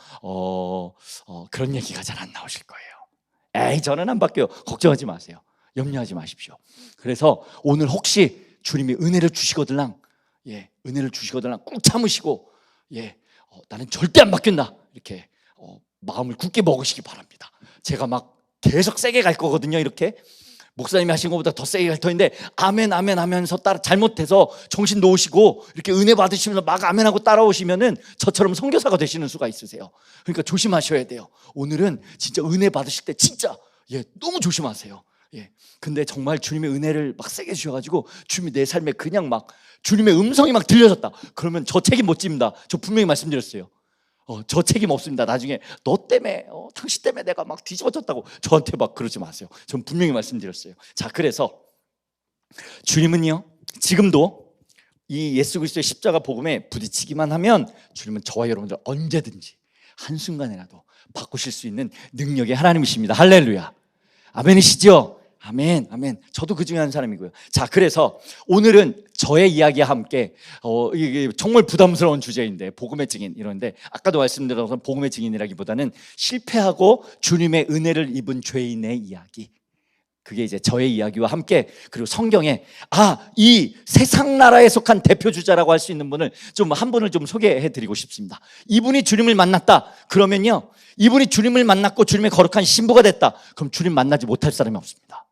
그런 얘기가 잘 안 나오실 거예요. 저는 안 바뀌어요. 걱정하지 마세요. 염려하지 마십시오. 그래서 오늘 혹시 주님이 은혜를 주시거들랑, 은혜를 주시거들랑 꾹 참으시고, 나는 절대 안 바뀐다, 이렇게 마음을 굳게 먹으시기 바랍니다. 제가 막 계속 세게 갈 거거든요. 이렇게 목사님이 하신 것보다 더 세게 갈 터인데 아멘 아멘 하면서 따라 잘못해서 정신 놓으시고 이렇게 은혜 받으시면서 막 아멘하고 따라오시면은 저처럼 선교사가 되시는 수가 있으세요. 그러니까 조심하셔야 돼요. 오늘은 진짜 은혜 받으실 때 진짜 너무 조심하세요. 근데 정말 주님의 은혜를 막 세게 주셔가지고 주님이 내 삶에 그냥 막 주님의 음성이 막 들려졌다 그러면 저 책임 못 집니다. 저 분명히 말씀드렸어요. 저 책임 없습니다. 나중에 너 때문에 당신 때문에 내가 막 뒤집어졌다고 저한테 막 그러지 마세요. 전 분명히 말씀드렸어요. 자, 그래서 주님은요 지금도 이 예수 그리스도의 십자가 복음에 부딪히기만 하면 주님은 저와 여러분들 언제든지 한순간에라도 바꾸실 수 있는 능력의 하나님이십니다. 할렐루야. 아멘이시죠? 아멘, 아멘. 저도 그 중에 한 사람이고요. 자, 그래서 오늘은 저의 이야기와 함께 이게 정말 부담스러운 주제인데 복음의 증인 이런데, 아까도 말씀드린 것처럼 복음의 증인이라기보다는 실패하고 주님의 은혜를 입은 죄인의 이야기, 그게 이제 저의 이야기와 함께, 그리고 성경에 이 세상 나라에 속한 대표주자라고 할 수 있는 분을 한 분을 좀 소개해 드리고 싶습니다. 이분이 주님을 만났다 그러면요, 이분이 주님을 만났고 주님의 거룩한 신부가 됐다 그럼 주님 만나지 못할 사람이 없습니다.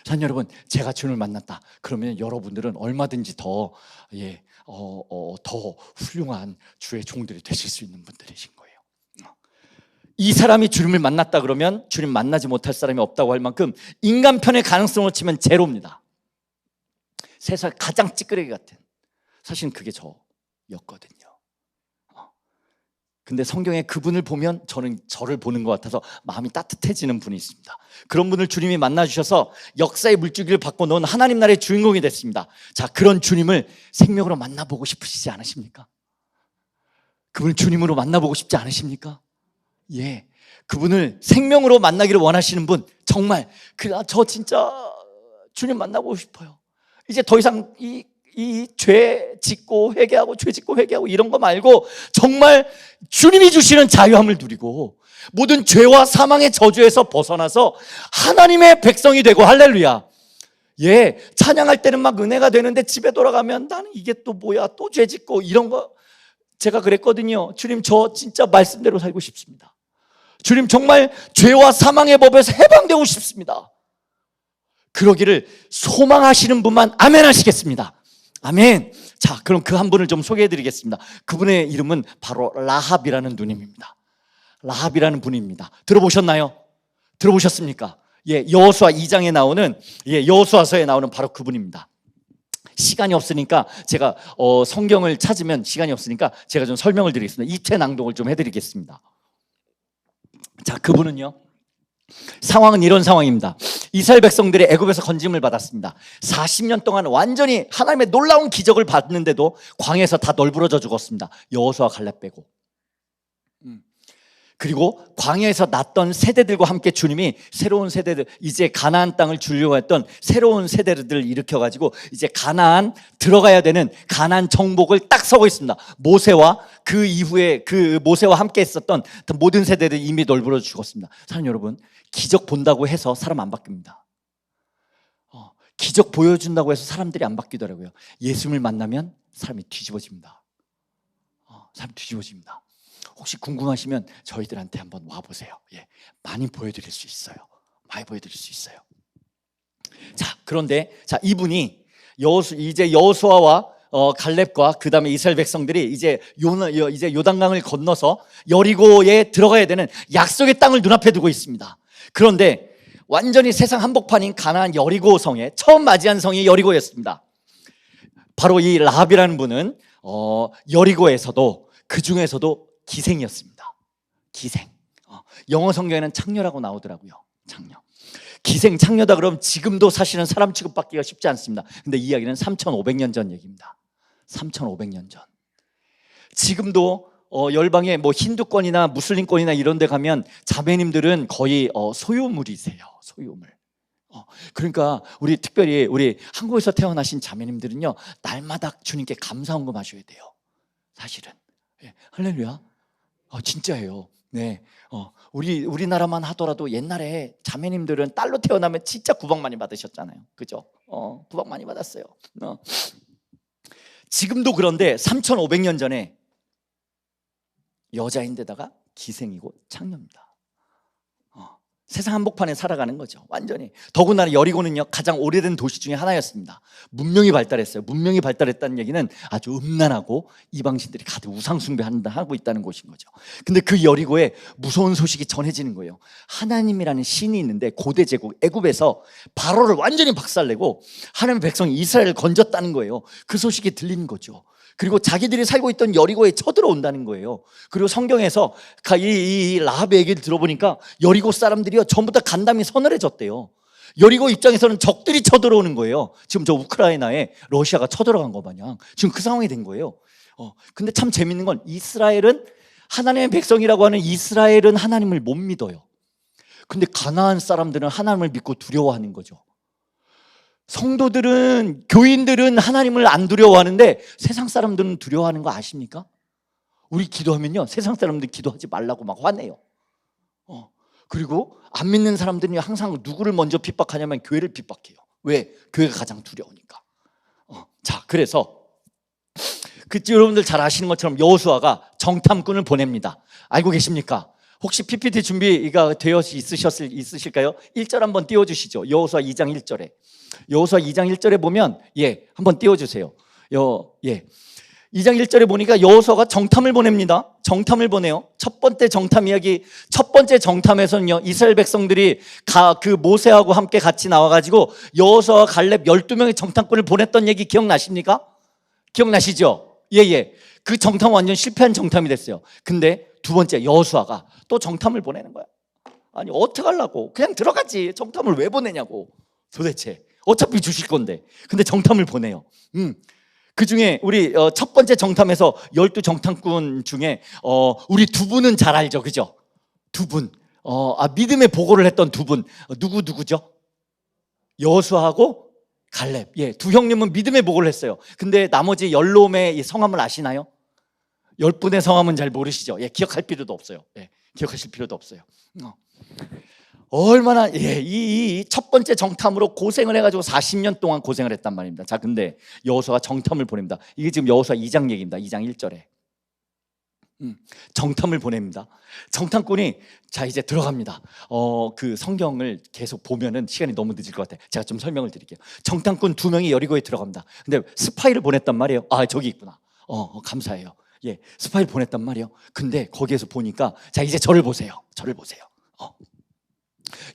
자, 여러분, 제가 주님을 만났다 그러면 여러분들은 얼마든지 더 훌륭한 주의 종들이 되실 수 있는 분들이신 거예요. 이 사람이 주님을 만났다 그러면 주님 만나지 못할 사람이 없다고 할 만큼 인간 편의 가능성을 치면 제로입니다. 세상 가장 찌끄레기 같은, 사실은 그게 저였거든요. 근데 성경에 그분을 보면 저는 저를 보는 것 같아서 마음이 따뜻해지는 분이 있습니다. 그런 분을 주님이 만나주셔서 역사의 물줄기를 바꿔놓은 하나님 나라의 주인공이 됐습니다. 자, 그런 주님을 생명으로 만나보고 싶으시지 않으십니까? 그분을 주님으로 만나보고 싶지 않으십니까? 그분을 생명으로 만나기를 원하시는 분, 정말 저 진짜 주님 만나보고 싶어요. 이제 더 이상 이 죄 짓고 회개하고 죄 짓고 회개하고 이런 거 말고 정말 주님이 주시는 자유함을 누리고 모든 죄와 사망의 저주에서 벗어나서 하나님의 백성이 되고, 할렐루야. 찬양할 때는 막 은혜가 되는데 집에 돌아가면 나는 이게 또 뭐야, 또 죄 짓고 이런 거. 제가 그랬거든요. 주님, 저 진짜 말씀대로 살고 싶습니다. 주님, 정말 죄와 사망의 법에서 해방되고 싶습니다. 그러기를 소망하시는 분만 아멘 하시겠습니다. 아멘. 자, 그럼 그 한 분을 좀 소개해 드리겠습니다. 그분의 이름은 바로 라합이라는 누님입니다. 라합이라는 분입니다. 들어보셨나요? 들어보셨습니까? 여호수아 2장에 나오는, 여호수아서에 나오는 바로 그분입니다. 시간이 없으니까 제가 성경을 찾으면 시간이 없으니까 제가 좀 설명을 드리겠습니다. 입체 낭독을 좀 해드리겠습니다. 자, 그분은요 상황은 이런 상황입니다. 이스라엘 백성들이 애굽에서 건짐을 받았습니다. 40년 동안 완전히 하나님의 놀라운 기적을 받는데도 광야에서 다 널브러져 죽었습니다. 여호수아 갈렙 빼고. 그리고 광야에서 났던 세대들과 함께 주님이 새로운 세대들, 이제 가나안 땅을 주려고 했던 새로운 세대들을 일으켜가지고 이제 가나안 들어가야 되는 가나안 정복을 딱 서고 있습니다. 모세와 그 이후에 그 모세와 함께 했었던 모든 세대들이 이미 널브러져 죽었습니다. 사랑하는 여러분, 기적 본다고 해서 사람 안 바뀝니다. 기적 보여준다고 해서 사람들이 안 바뀌더라고요. 예수님을 만나면 사람이 뒤집어집니다. 사람이 뒤집어집니다. 혹시 궁금하시면 저희들한테 한번 와보세요. 예, 많이 보여드릴 수 있어요. 많이 보여드릴 수 있어요. 자, 그런데 이분이 이제 여호수아와 갈렙과 그 다음에 이스라엘 백성들이 이제 요단강을 건너서 여리고에 들어가야 되는 약속의 땅을 눈앞에 두고 있습니다. 그런데 완전히 세상 한복판인 가나안 여리고 성에 처음 맞이한 성이 여리고였습니다. 바로 이 라합이라는 분은 여리고에서도 그 중에서도 기생이었습니다. 기생. 영어 성경에는 창녀라고 나오더라고요. 창녀. 기생 창녀다 그러면 지금도 사실은 사람 취급받기가 쉽지 않습니다. 근데 이 이야기는 3,500년 전 얘기입니다. 3,500년 전. 지금도 열방에 뭐 힌두권이나 무슬림권이나 이런 데 가면 자매님들은 거의 소유물이세요. 소유물. 그러니까 특별히 우리 한국에서 태어나신 자매님들은요, 날마다 주님께 감사헌금 하셔야 돼요. 사실은. 예, 할렐루야. 진짜예요. 네. 우리나라만 하더라도 옛날에 자매님들은 딸로 태어나면 진짜 구박 많이 받으셨잖아요. 그죠? 구박 많이 받았어요. 지금도 그런데 3,500년 전에 여자인데다가 기생이고 창녀입니다. 세상 한복판에 살아가는 거죠. 완전히. 더군다나 여리고는요, 가장 오래된 도시 중에 하나였습니다. 문명이 발달했어요. 문명이 발달했다는 얘기는 아주 음란하고 이방신들이 가득 우상 숭배하고 있다는 곳인 거죠. 근데 그 여리고에 무서운 소식이 전해지는 거예요. 하나님이라는 신이 있는데 고대 제국 애굽에서 바로를 완전히 박살내고 하나님의 백성 이스라엘을 건졌다는 거예요. 그 소식이 들리는 거죠. 그리고 자기들이 살고 있던 여리고에 쳐들어온다는 거예요. 그리고 성경에서 이 라합의 얘기를 들어보니까 여리고 사람들이요, 전부 다 간담이 서늘해졌대요. 여리고 입장에서는 적들이 쳐들어오는 거예요. 지금 저 우크라이나에 러시아가 쳐들어간 거 마냥 지금 그 상황이 된 거예요. 근데 참 재밌는 건 이스라엘은, 하나님의 백성이라고 하는 이스라엘은 하나님을 못 믿어요. 근데 가나안 사람들은 하나님을 믿고 두려워하는 거죠. 성도들은, 교인들은 하나님을 안 두려워하는데 세상 사람들은 두려워하는 거 아십니까? 우리 기도하면요, 세상 사람들 기도하지 말라고 막 화내요. 그리고 안 믿는 사람들은 항상 누구를 먼저 핍박하냐면 교회를 핍박해요. 왜? 교회가 가장 두려우니까. 자, 그래서 여러분들 잘 아시는 것처럼 여호수아가 정탐꾼을 보냅니다. 알고 계십니까? 혹시 PPT 준비가 되어 있으실까요? 1절 한번 띄워주시죠. 여호수아 2장 1절에. 여호수아 2장 1절에 보면, 한번 띄워주세요. 2장 1절에 보니까 여호수아가 정탐을 보냅니다. 정탐을 보내요. 첫 번째 정탐 이야기, 첫 번째 정탐에서는요, 이스라엘 백성들이 그 모세하고 함께 같이 나와가지고 여호수아와 갈렙 12명의 정탐꾼을 보냈던 얘기 기억나십니까? 기억나시죠? 그 정탐은 완전 실패한 정탐이 됐어요. 근데 두 번째 여호수아가 또 정탐을 보내는 거야. 아니, 어떡하려고? 그냥 들어가지. 정탐을 왜 보내냐고. 도대체 어차피 주실 건데. 근데 정탐을 보내요. 그 중에 우리 첫 번째 정탐에서 12정탐꾼 중에 우리 두 분은 잘 알죠, 그죠? 두 분, 믿음의 보고를 했던 두 분, 누구죠? 여호수아하고 갈렙. 두 형님은 믿음의 보고를 했어요. 근데 나머지 10놈의 성함을 아시나요? 10분의 성함은 잘 모르시죠? 기억할 필요도 없어요. 기억하실 필요도 없어요. 얼마나 이 첫 번째 정탐으로 고생을 해가지고 40년 동안 고생을 했단 말입니다. 자, 근데 여호수아가 정탐을 보냅니다. 이게 지금 여호수아 2장 얘기입니다. 2장 1절에 정탐을 보냅니다. 정탐꾼이 이제 들어갑니다. 그 성경을 계속 보면은 시간이 너무 늦을 것 같아요. 제가 좀 설명을 드릴게요. 정탐꾼 2명이 여리고에 들어갑니다. 근데 스파이를 보냈단 말이에요. 저기 있구나. 감사해요. 스파이를 보냈단 말이에요. 근데 거기에서 보니까, 자, 이제 저를 보세요.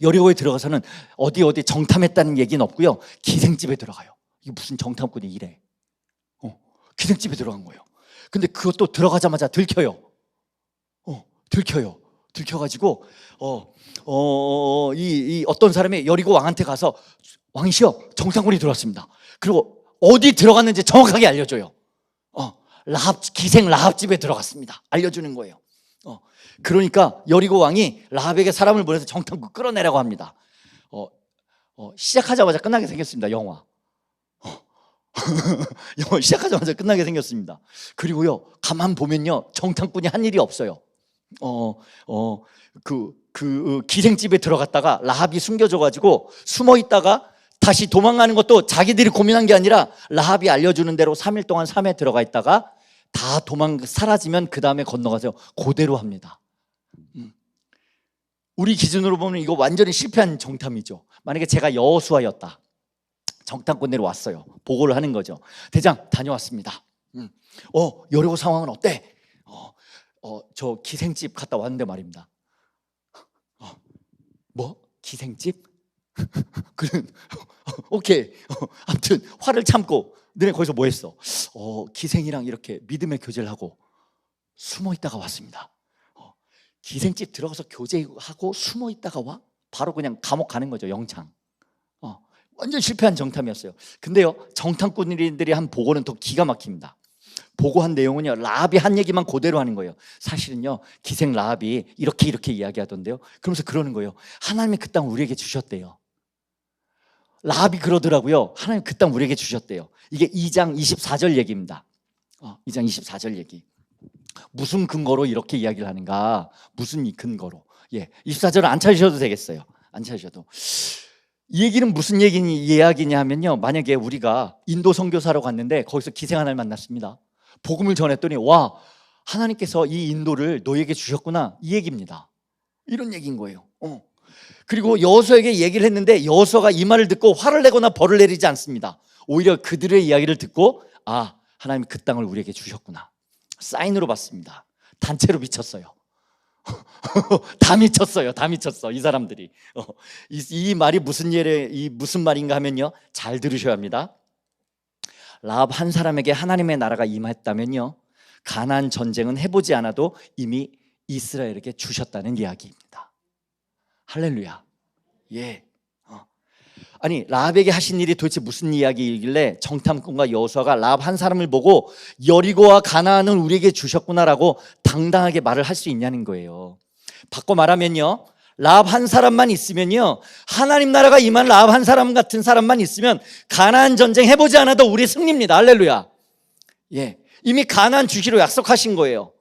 여리고에 들어가서는 어디 정탐했다는 얘기는 없고요, 기생집에 들어가요. 이게 무슨 정탐꾼이 이래. 기생집에 들어간 거예요. 근데 그것도 들어가자마자 들켜요. 들켜가지고 이 어떤 사람이 여리고 왕한테 가서 왕이시여, 정탐꾼이 들어왔습니다. 그리고 어디 들어갔는지 정확하게 알려줘요. 기생 라합 집에 들어갔습니다. 알려주는 거예요. 그러니까 여리고 왕이 라합에게 사람을 보내서 정탐꾼 끌어내라고 합니다. 시작하자마자 끝나게 생겼습니다. 영화 시작하자마자 끝나게 생겼습니다. 그리고요, 가만 보면요, 정탐꾼이 한 일이 없어요. 기생집에 들어갔다가 라합이 숨겨져가지고 숨어 있다가 다시 도망가는 것도 자기들이 고민한 게 아니라 라합이 알려주는 대로 3일 동안 섬에 들어가 있다가 다 사라지면 그 다음에 건너가서 그대로 합니다. 우리 기준으로 보면 이거 완전히 실패한 정탐이죠. 만약에 제가 여호수아였다, 정탐꾼대로 왔어요. 보고를 하는 거죠. 대장, 다녀왔습니다. 여리고 상황은 어때? 저 기생집 갔다 왔는데 말입니다. 뭐? 기생집? 그는 오케이. 아무튼 화를 참고, 너네 거기서 뭐 했어? 기생이랑 이렇게 믿음의 교제를 하고 숨어 있다가 왔습니다. 기생집 들어가서 교제하고 숨어 있다가 와? 바로 그냥 감옥 가는 거죠. 영창. 완전 실패한 정탐이었어요. 근데요, 정탐꾼들이 한 보고는 더 기가 막힙니다. 보고한 내용은요, 라합이 한 얘기만 그대로 하는 거예요. 사실은요, 기생 라합이 이렇게 이야기하던데요. 그러면서 그러는 거예요. 하나님이 그 땅을 우리에게 주셨대요. 라합이 그러더라고요. 하나님 그 땅 우리에게 주셨대요. 이게 2장 24절 얘기입니다. 2장 24절 얘기. 무슨 근거로 이렇게 이야기를 하는가? 무슨 이 근거로? 24절은 안 찾으셔도 되겠어요. 안 찾으셔도. 이 얘기는 무슨 이야기냐 하면요, 만약에 우리가 인도 선교사로 갔는데 거기서 기생 하나를 만났습니다. 복음을 전했더니 와, 하나님께서 이 인도를 너에게 주셨구나, 이 얘기입니다. 이런 얘기인 거예요. 그리고 여호수아에게 얘기를 했는데 여호수아가 이 말을 듣고 화를 내거나 벌을 내리지 않습니다. 오히려 그들의 이야기를 듣고 하나님이 그 땅을 우리에게 주셨구나, 사인으로 받습니다. 단체로 미쳤어요. 다 미쳤어 이 사람들이. 이 말이 무슨 말인가 하면요, 잘 들으셔야 합니다. 라합 한 사람에게 하나님의 나라가 임했다면요, 가나안 전쟁은 해보지 않아도 이미 이스라엘에게 주셨다는 이야기입니다. 할렐루야. 아니, 라합에게 하신 일이 도대체 무슨 이야기이길래 정탐꾼과 여호수아가 라합 한 사람을 보고 여리고와 가나안은 우리에게 주셨구나라고 당당하게 말을 할 수 있냐는 거예요. 바꿔 말하면요, 라합 한 사람만 있으면요, 하나님 나라가 임한 라합 한 사람 같은 사람만 있으면 가나안 전쟁 해보지 않아도 우리 승리입니다. 할렐루야. 이미 가나안 주기로 약속하신 거예요.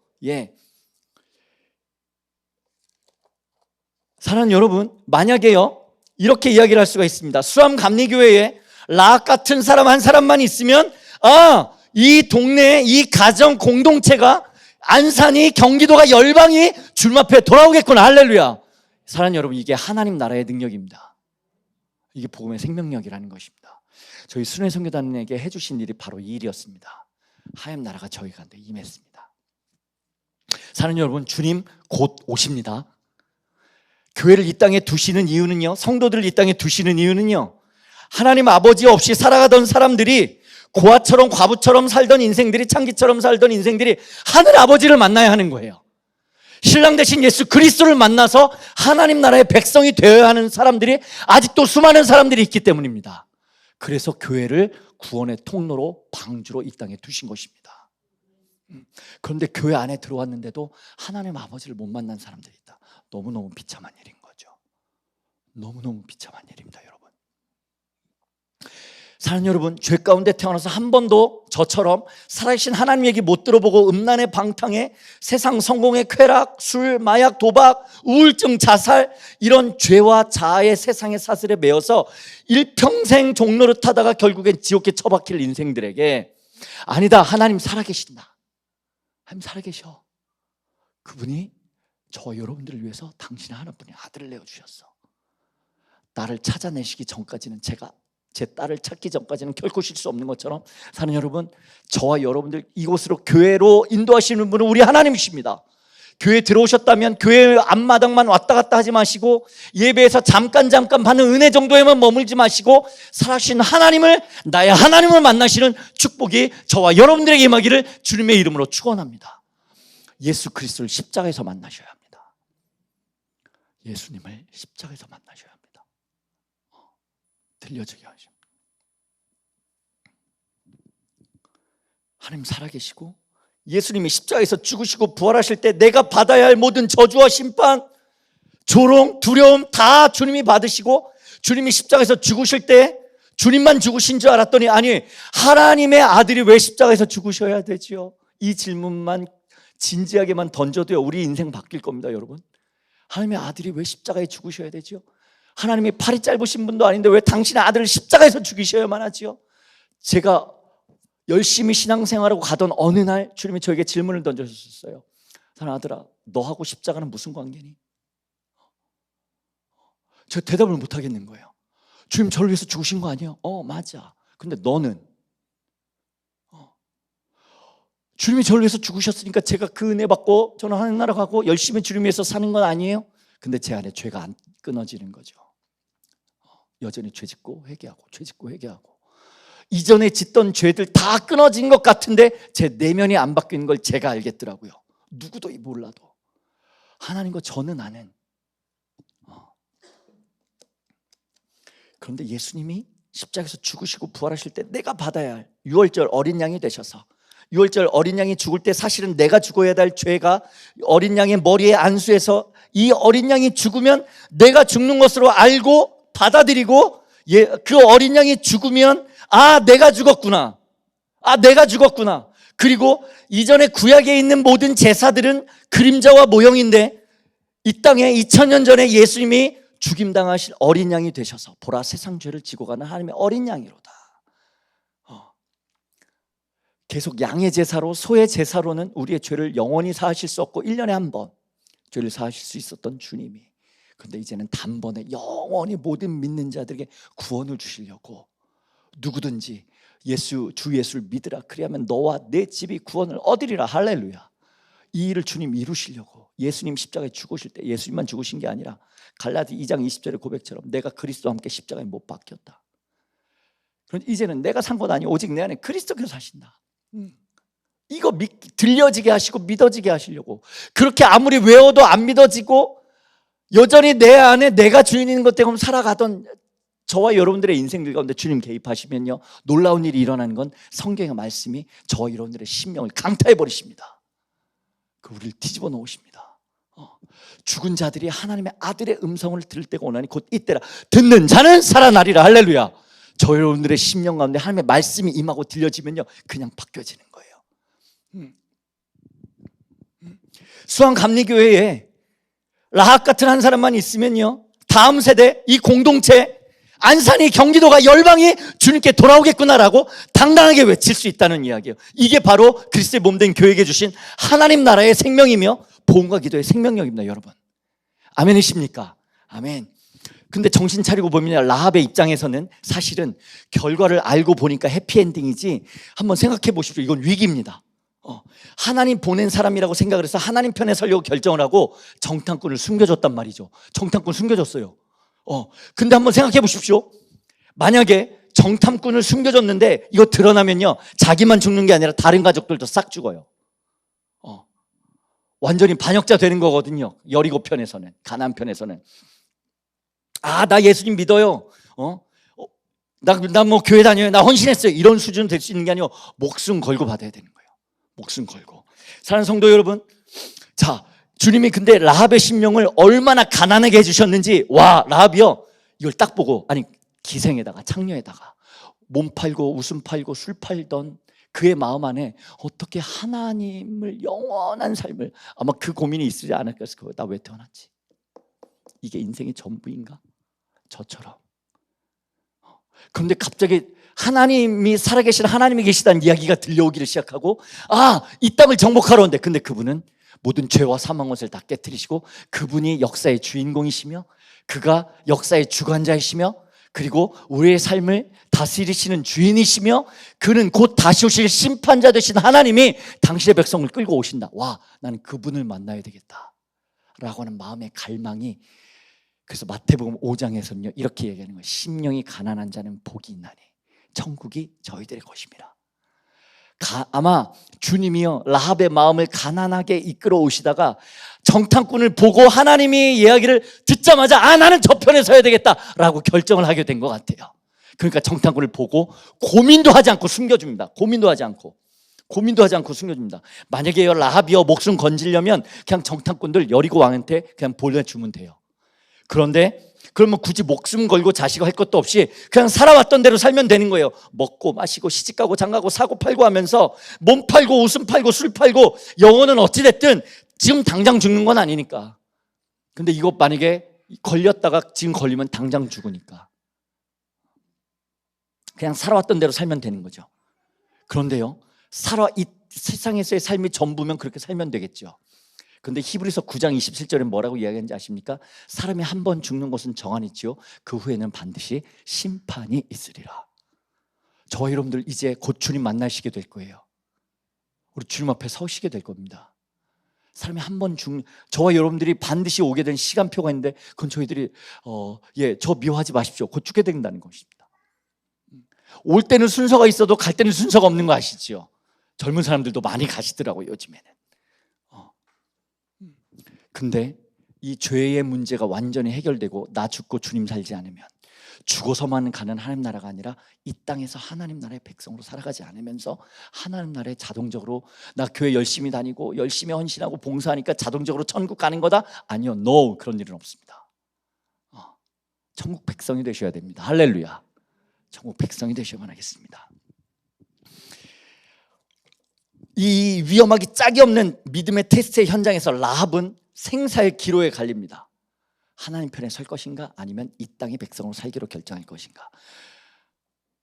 사랑하는 여러분, 만약에요, 이렇게 이야기를 할 수가 있습니다. 수암 감리교회에 라합 같은 사람 한 사람만 있으면 이 동네, 이 가정 공동체가, 안산이, 경기도가, 열방이 주님 앞에 돌아오겠구나. 할렐루야. 사랑하는 여러분, 이게 하나님 나라의 능력입니다. 이게 복음의 생명력이라는 것입니다. 저희 순회 선교단에게 해주신 일이 바로 이 일이었습니다. 하나님 나라가 저희 가운데 임했습니다. 사랑하는 여러분, 주님 곧 오십니다. 교회를 이 땅에 두시는 이유는요, 성도들을 이 땅에 두시는 이유는요, 하나님 아버지 없이 살아가던 사람들이, 고아처럼 과부처럼 살던 인생들이, 창기처럼 살던 인생들이 하늘 아버지를 만나야 하는 거예요. 신랑 대신 예수 그리스도를 만나서 하나님 나라의 백성이 되어야 하는 사람들이 아직도 수많은 사람들이 있기 때문입니다. 그래서 교회를 구원의 통로로, 방주로 이 땅에 두신 것입니다. 그런데 교회 안에 들어왔는데도 하나님 아버지를 못 만난 사람들이 있다. 너무너무 비참한 일인 거죠. 너무너무 비참한 일입니다, 여러분. 사랑하는 여러분, 죄 가운데 태어나서 한 번도 저처럼 살아계신 하나님 얘기 못 들어보고 음란의 방탕에 세상 성공의 쾌락, 술, 마약, 도박, 우울증, 자살, 이런 죄와 자아의 세상의 사슬에 매여서 일평생 종로를 타다가 결국엔 지옥에 처박힐 인생들에게, 아니다, 하나님 살아계신다, 하나님 살아계셔. 그분이 저 여러분들을 위해서 당신의 하나뿐인 아들을 내어주셨어. 나를 찾아내시기 전까지는, 제 딸을 찾기 전까지는 결코 쉴 수 없는 것처럼, 사는 여러분, 저와 여러분들 이곳으로, 교회로 인도하시는 분은 우리 하나님이십니다. 교회에 들어오셨다면 교회 앞마당만 왔다 갔다 하지 마시고, 예배에서 잠깐 받는 은혜 정도에만 머물지 마시고, 살아계신 하나님을, 나의 하나님을 만나시는 축복이 저와 여러분들에게 임하기를 주님의 이름으로 축원합니다. 예수 그리스도를 십자가에서 만나셔야 합니다. 예수님을 십자가에서 만나셔야 합니다. 들려주게 하십니다. 하나님 살아계시고 예수님이 십자가에서 죽으시고 부활하실 때 내가 받아야 할 모든 저주와 심판, 조롱, 두려움 다 주님이 받으시고, 주님이 십자가에서 죽으실 때 주님만 죽으신 줄 알았더니 아니, 하나님의 아들이 왜 십자가에서 죽으셔야 되지요? 이 질문만 진지하게만 던져도요, 우리 인생 바뀔 겁니다. 여러분, 하나님의 아들이 왜 십자가에 죽으셔야 되지요? 하나님이 팔이 짧으신 분도 아닌데 왜 당신의 아들을 십자가에서 죽이셔야만 하지요? 제가 열심히 신앙생활하고 가던 어느 날 주님이 저에게 질문을 던져주셨어요. 사랑 아들아, 너하고 십자가는 무슨 관계니? 제가 대답을 못 하겠는 거예요. 주님 저를 위해서 죽으신 거 아니에요? 맞아. 근데 너는? 주님이 저를 위해서 죽으셨으니까 제가 그 은혜 받고 저는 하나님 나라 가고 열심히 주님 위해서 사는 건 아니에요? 근데 제 안에 죄가 안 끊어지는 거죠. 여전히 죄짓고 회개하고 죄짓고 회개하고, 이전에 짓던 죄들 다 끊어진 것 같은데 제 내면이 안 바뀌는 걸 제가 알겠더라고요. 누구도 몰라도. 하나님과 저는 아는. 그런데 예수님이 십자가에서 죽으시고 부활하실 때 내가 받아야 할 유월절 어린 양이 되셔서, 유월절 어린 양이 죽을 때 사실은 내가 죽어야 할 죄가 어린 양의 머리에 안수해서 이 어린 양이 죽으면 내가 죽는 것으로 알고 받아들이고, 그 어린 양이 죽으면 내가 죽었구나, 내가 죽었구나. 그리고 이전에 구약에 있는 모든 제사들은 그림자와 모형인데 이 땅에 2000년 전에 예수님이 죽임당하실 어린 양이 되셔서 보라 세상 죄를 지고 가는 하나님의 어린 양이로다. 계속 양의 제사로, 소의 제사로는 우리의 죄를 영원히 사하실 수 없고 1년에 한 번 죄를 사하실 수 있었던 주님이, 그런데 이제는 단번에 영원히 모든 믿는 자들에게 구원을 주시려고 누구든지 주 예수를 믿으라, 그리하면 너와 내 집이 구원을 얻으리라. 할렐루야. 이 일을 주님 이루시려고 예수님 십자가에 죽으실 때 예수님만 죽으신 게 아니라 갈라디 2장 20절의 고백처럼 내가 그리스도와 함께 십자가에 못 박혔다. 그런데 이제는 내가 산 것 아니 오직 내 안에 그리스도께서 사신다. 이거 들려지게 하시고 믿어지게 하시려고, 그렇게 아무리 외워도 안 믿어지고 여전히 내 안에 내가 주인인 것 때문에 살아가던 저와 여러분들의 인생들 가운데 주님 개입하시면요, 놀라운 일이 일어나는 건 성경의 말씀이 저와 여러분들의 심령을 강타해 버리십니다. 우리를 뒤집어 놓으십니다. 죽은 자들이 하나님의 아들의 음성을 들을 때가 오나니 곧 이때라. 듣는 자는 살아나리라. 할렐루야. 저 여러분들의 심령 가운데 하나님의 말씀이 임하고 들려지면요, 그냥 바뀌어지는 거예요. 수원감리교회에 라합 같은 한 사람만 있으면요, 다음 세대 이 공동체 안산이, 경기도가, 열방이 주님께 돌아오겠구나라고 당당하게 외칠 수 있다는 이야기예요. 이게 바로 그리스도의 몸된 교회에게 주신 하나님 나라의 생명이며 복음과 기도의 생명력입니다. 여러분, 아멘이십니까? 아멘. 근데 정신 차리고 보면 라합의 입장에서는 사실은 결과를 알고 보니까 해피엔딩이지, 한번 생각해 보십시오. 이건 위기입니다. 하나님 보낸 사람이라고 생각을 해서 하나님 편에 서려고 결정을 하고 정탐꾼을 숨겨줬단 말이죠. 정탐꾼 숨겨줬어요. 근데 한번 생각해 보십시오. 만약에 정탐꾼을 숨겨줬는데 이거 드러나면요, 자기만 죽는 게 아니라 다른 가족들도 싹 죽어요. 완전히 반역자 되는 거거든요. 여리고 편에서는, 가나안 편에서는. 나 예수님 믿어요. 나 뭐 교회 다녀요. 나 헌신했어요. 이런 수준 될 수 있는 게 아니고 목숨 걸고 받아야 되는 거예요. 목숨 걸고. 사랑하는 성도 여러분, 자, 주님이 근데 라합의 심령을 얼마나 가난하게 해주셨는지, 라합이요, 이걸 딱 보고, 기생에다가 창녀에다가 몸 팔고 웃음 팔고 술 팔던 그의 마음 안에 어떻게 하나님을, 영원한 삶을, 아마 그 고민이 있으지 않았겠어요. 나 왜 태어났지? 이게 인생의 전부인가? 저처럼. 그런데 갑자기 하나님이, 살아계신 하나님이 계시다는 이야기가 들려오기를 시작하고, 이 땅을 정복하러 온대. 근데 그분은 모든 죄와 사망 것을 다 깨뜨리시고, 그분이 역사의 주인공이시며 그가 역사의 주관자이시며 그리고 우리의 삶을 다스리시는 주인이시며 그는 곧 다시 오실 심판자 되신 하나님이 당신의 백성을 끌고 오신다. 나는 그분을 만나야 되겠다 라고 하는 마음의 갈망이, 그래서 마태복음 5장에서는요 이렇게 얘기하는 거예요. 심령이 가난한 자는 복이 있나니 천국이 저희들의 것입니다. 아마 주님이요 라합의 마음을 가난하게 이끌어 오시다가 정탐꾼을 보고 하나님이 이야기를 듣자마자 나는 저 편에 서야 되겠다라고 결정을 하게 된 것 같아요. 그러니까 정탐꾼을 보고 고민도 하지 않고 숨겨줍니다. 고민도 하지 않고 숨겨줍니다. 만약에 라합이요 목숨 건지려면 그냥 정탐꾼들 여리고 왕한테 그냥 보내주면 돼요. 그런데 그러면 굳이 목숨 걸고 자식 할 것도 없이 그냥 살아왔던 대로 살면 되는 거예요. 먹고 마시고 시집가고 장가고 사고 팔고 하면서 몸 팔고 웃음 팔고 술 팔고 영혼은 어찌됐든 지금 당장 죽는 건 아니니까. 근데 이거 만약에 걸렸다가 지금 걸리면 당장 죽으니까 그냥 살아왔던 대로 살면 되는 거죠. 그런데요 이 세상에서의 삶이 전부면 그렇게 살면 되겠죠. 근데 히브리서 9장 27절에 뭐라고 이야기하는지 아십니까? 사람이 한 번 죽는 것은 정한이지요 그 후에는 반드시 심판이 있으리라. 저와 여러분들 이제 곧 주님 만나시게 될 거예요. 우리 주님 앞에 서시게 될 겁니다. 사람이 한 번 저와 여러분들이 반드시 오게 된 시간표가 있는데 그건 저희들이 저 미워하지 마십시오. 곧 죽게 된다는 것입니다. 올 때는 순서가 있어도 갈 때는 순서가 없는 거 아시죠? 젊은 사람들도 많이 가시더라고요 요즘에는. 근데 이 죄의 문제가 완전히 해결되고 나 죽고 주님 살지 않으면 죽어서만 가는 하나님 나라가 아니라 이 땅에서 하나님 나라의 백성으로 살아가지 않으면서 하나님 나라에 자동적으로 나 교회 열심히 다니고 열심히 헌신하고 봉사하니까 자동적으로 천국 가는 거다? 아니요, no, 그런 일은 없습니다. 천국 백성이 되셔야 됩니다. 할렐루야. 천국 백성이 되셔야만 하겠습니다. 이 위험하기 짝이 없는 믿음의 테스트의 현장에서 라합은 생사의 기로에 갈립니다. 하나님 편에 설 것인가 아니면 이 땅의 백성으로 살기로 결정할 것인가.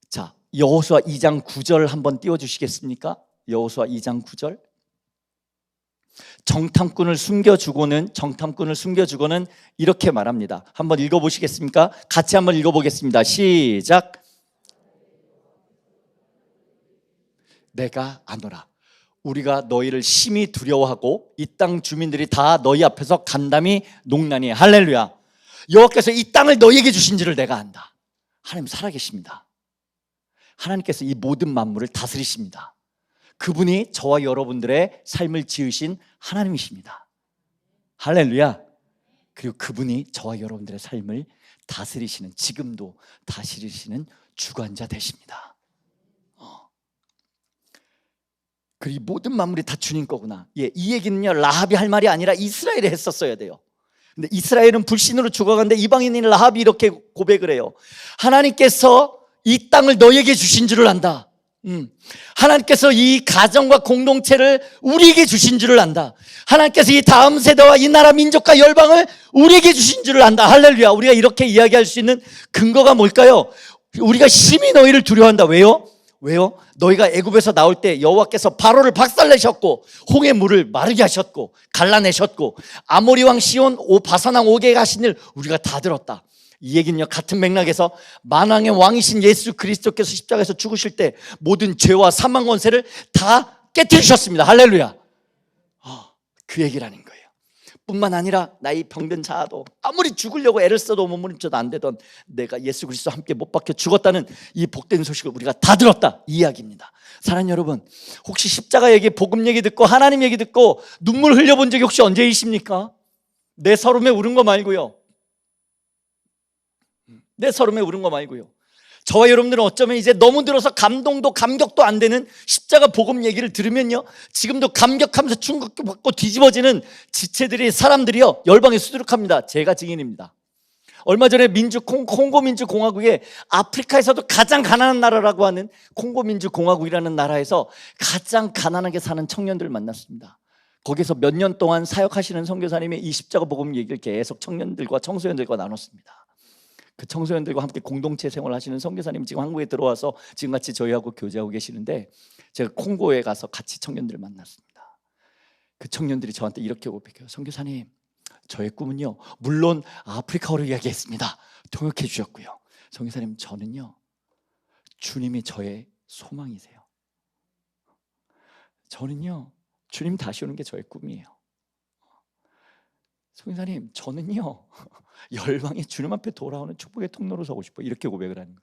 자, 여호수아 2장 9절 한번 띄워주시겠습니까? 여호수아 2장 9절. 정탐꾼을 숨겨주고는 이렇게 말합니다. 한번 읽어보시겠습니까? 같이 한번 읽어보겠습니다. 시작. 내가 아노라. 우리가 너희를 심히 두려워하고 이 땅 주민들이 다 너희 앞에서 간담이 농난이. 할렐루야. 여호와께서 이 땅을 너희에게 주신지를 내가 안다. 하나님 살아계십니다. 하나님께서 이 모든 만물을 다스리십니다. 그분이 저와 여러분들의 삶을 지으신 하나님이십니다. 할렐루야. 그리고 그분이 저와 여러분들의 삶을 다스리시는, 지금도 다스리시는 주관자 되십니다. 그리고 모든 만물이 다 주님 거구나. 이 얘기는요 라합이 할 말이 아니라 이스라엘이 했었어야 돼요. 근데 이스라엘은 불신으로 죽어가는데 이방인인 라합이 이렇게 고백을 해요. 하나님께서 이 땅을 너에게 주신 줄을 안다. 하나님께서 이 가정과 공동체를 우리에게 주신 줄을 안다. 하나님께서 이 다음 세대와 이 나라 민족과 열방을 우리에게 주신 줄을 안다. 할렐루야. 우리가 이렇게 이야기할 수 있는 근거가 뭘까요? 우리가 심히 너희를 두려워한다. 왜요? 너희가 애굽에서 나올 때 여호와께서 바로를 박살내셨고 홍해 물을 마르게 하셨고 갈라내셨고 아모리 왕 시온 바산왕 오게에 하신 일 우리가 다 들었다. 이 얘기는요 같은 맥락에서 만왕의 왕이신 예수 그리스도께서 십자가에서 죽으실 때 모든 죄와 사망 권세를 다 깨뜨리셨습니다. 할렐루야. 그 얘기라는 거예요. 뿐만 아니라 나이 병든 자도 아무리 죽으려고 애를 써도 몸부림쳐도 안 되던 내가 예수 그리스도와 함께 못 박혀 죽었다는 이 복된 소식을 우리가 다 들었다, 이 이야기입니다. 사랑하는 여러분, 혹시 십자가 얘기, 복음 얘기 듣고 하나님 얘기 듣고 눈물 흘려본 적이 혹시 언제이십니까? 내 서름에 울은 거 말고요. 내 서름에 울은 거 말고요. 저와 여러분들은 어쩌면 이제 너무 들어서 감동도 감격도 안 되는 십자가 복음 얘기를 들으면요 지금도 감격하면서 충격받고 뒤집어지는 지체들이, 사람들이요 열방에 수두룩합니다. 제가 증인입니다. 얼마 전에 콩고 민주공화국에 아프리카에서도 가장 가난한 나라라고 하는 콩고 민주공화국이라는 나라에서 가장 가난하게 사는 청년들을 만났습니다. 거기서 몇 년 동안 사역하시는 선교사님이 이 십자가 복음 얘기를 계속 청년들과 청소년들과 나눴습니다. 그 청소년들과 함께 공동체 생활하시는 선교사님 지금 한국에 들어와서 지금 같이 저희하고 교제하고 계시는데, 제가 콩고에 가서 같이 청년들을 만났습니다. 그 청년들이 저한테 이렇게 고백해요. 선교사님, 저의 꿈은요 물론 아프리카어로 이야기했습니다. 통역해 주셨고요. 선교사님, 저는요 주님이 저의 소망이세요. 저는요 주님 다시 오는 게 저의 꿈이에요. 선교사님, 저는요 열방이 주님 앞에 돌아오는 축복의 통로로 서고 싶어요. 이렇게 고백을 하는 거예요.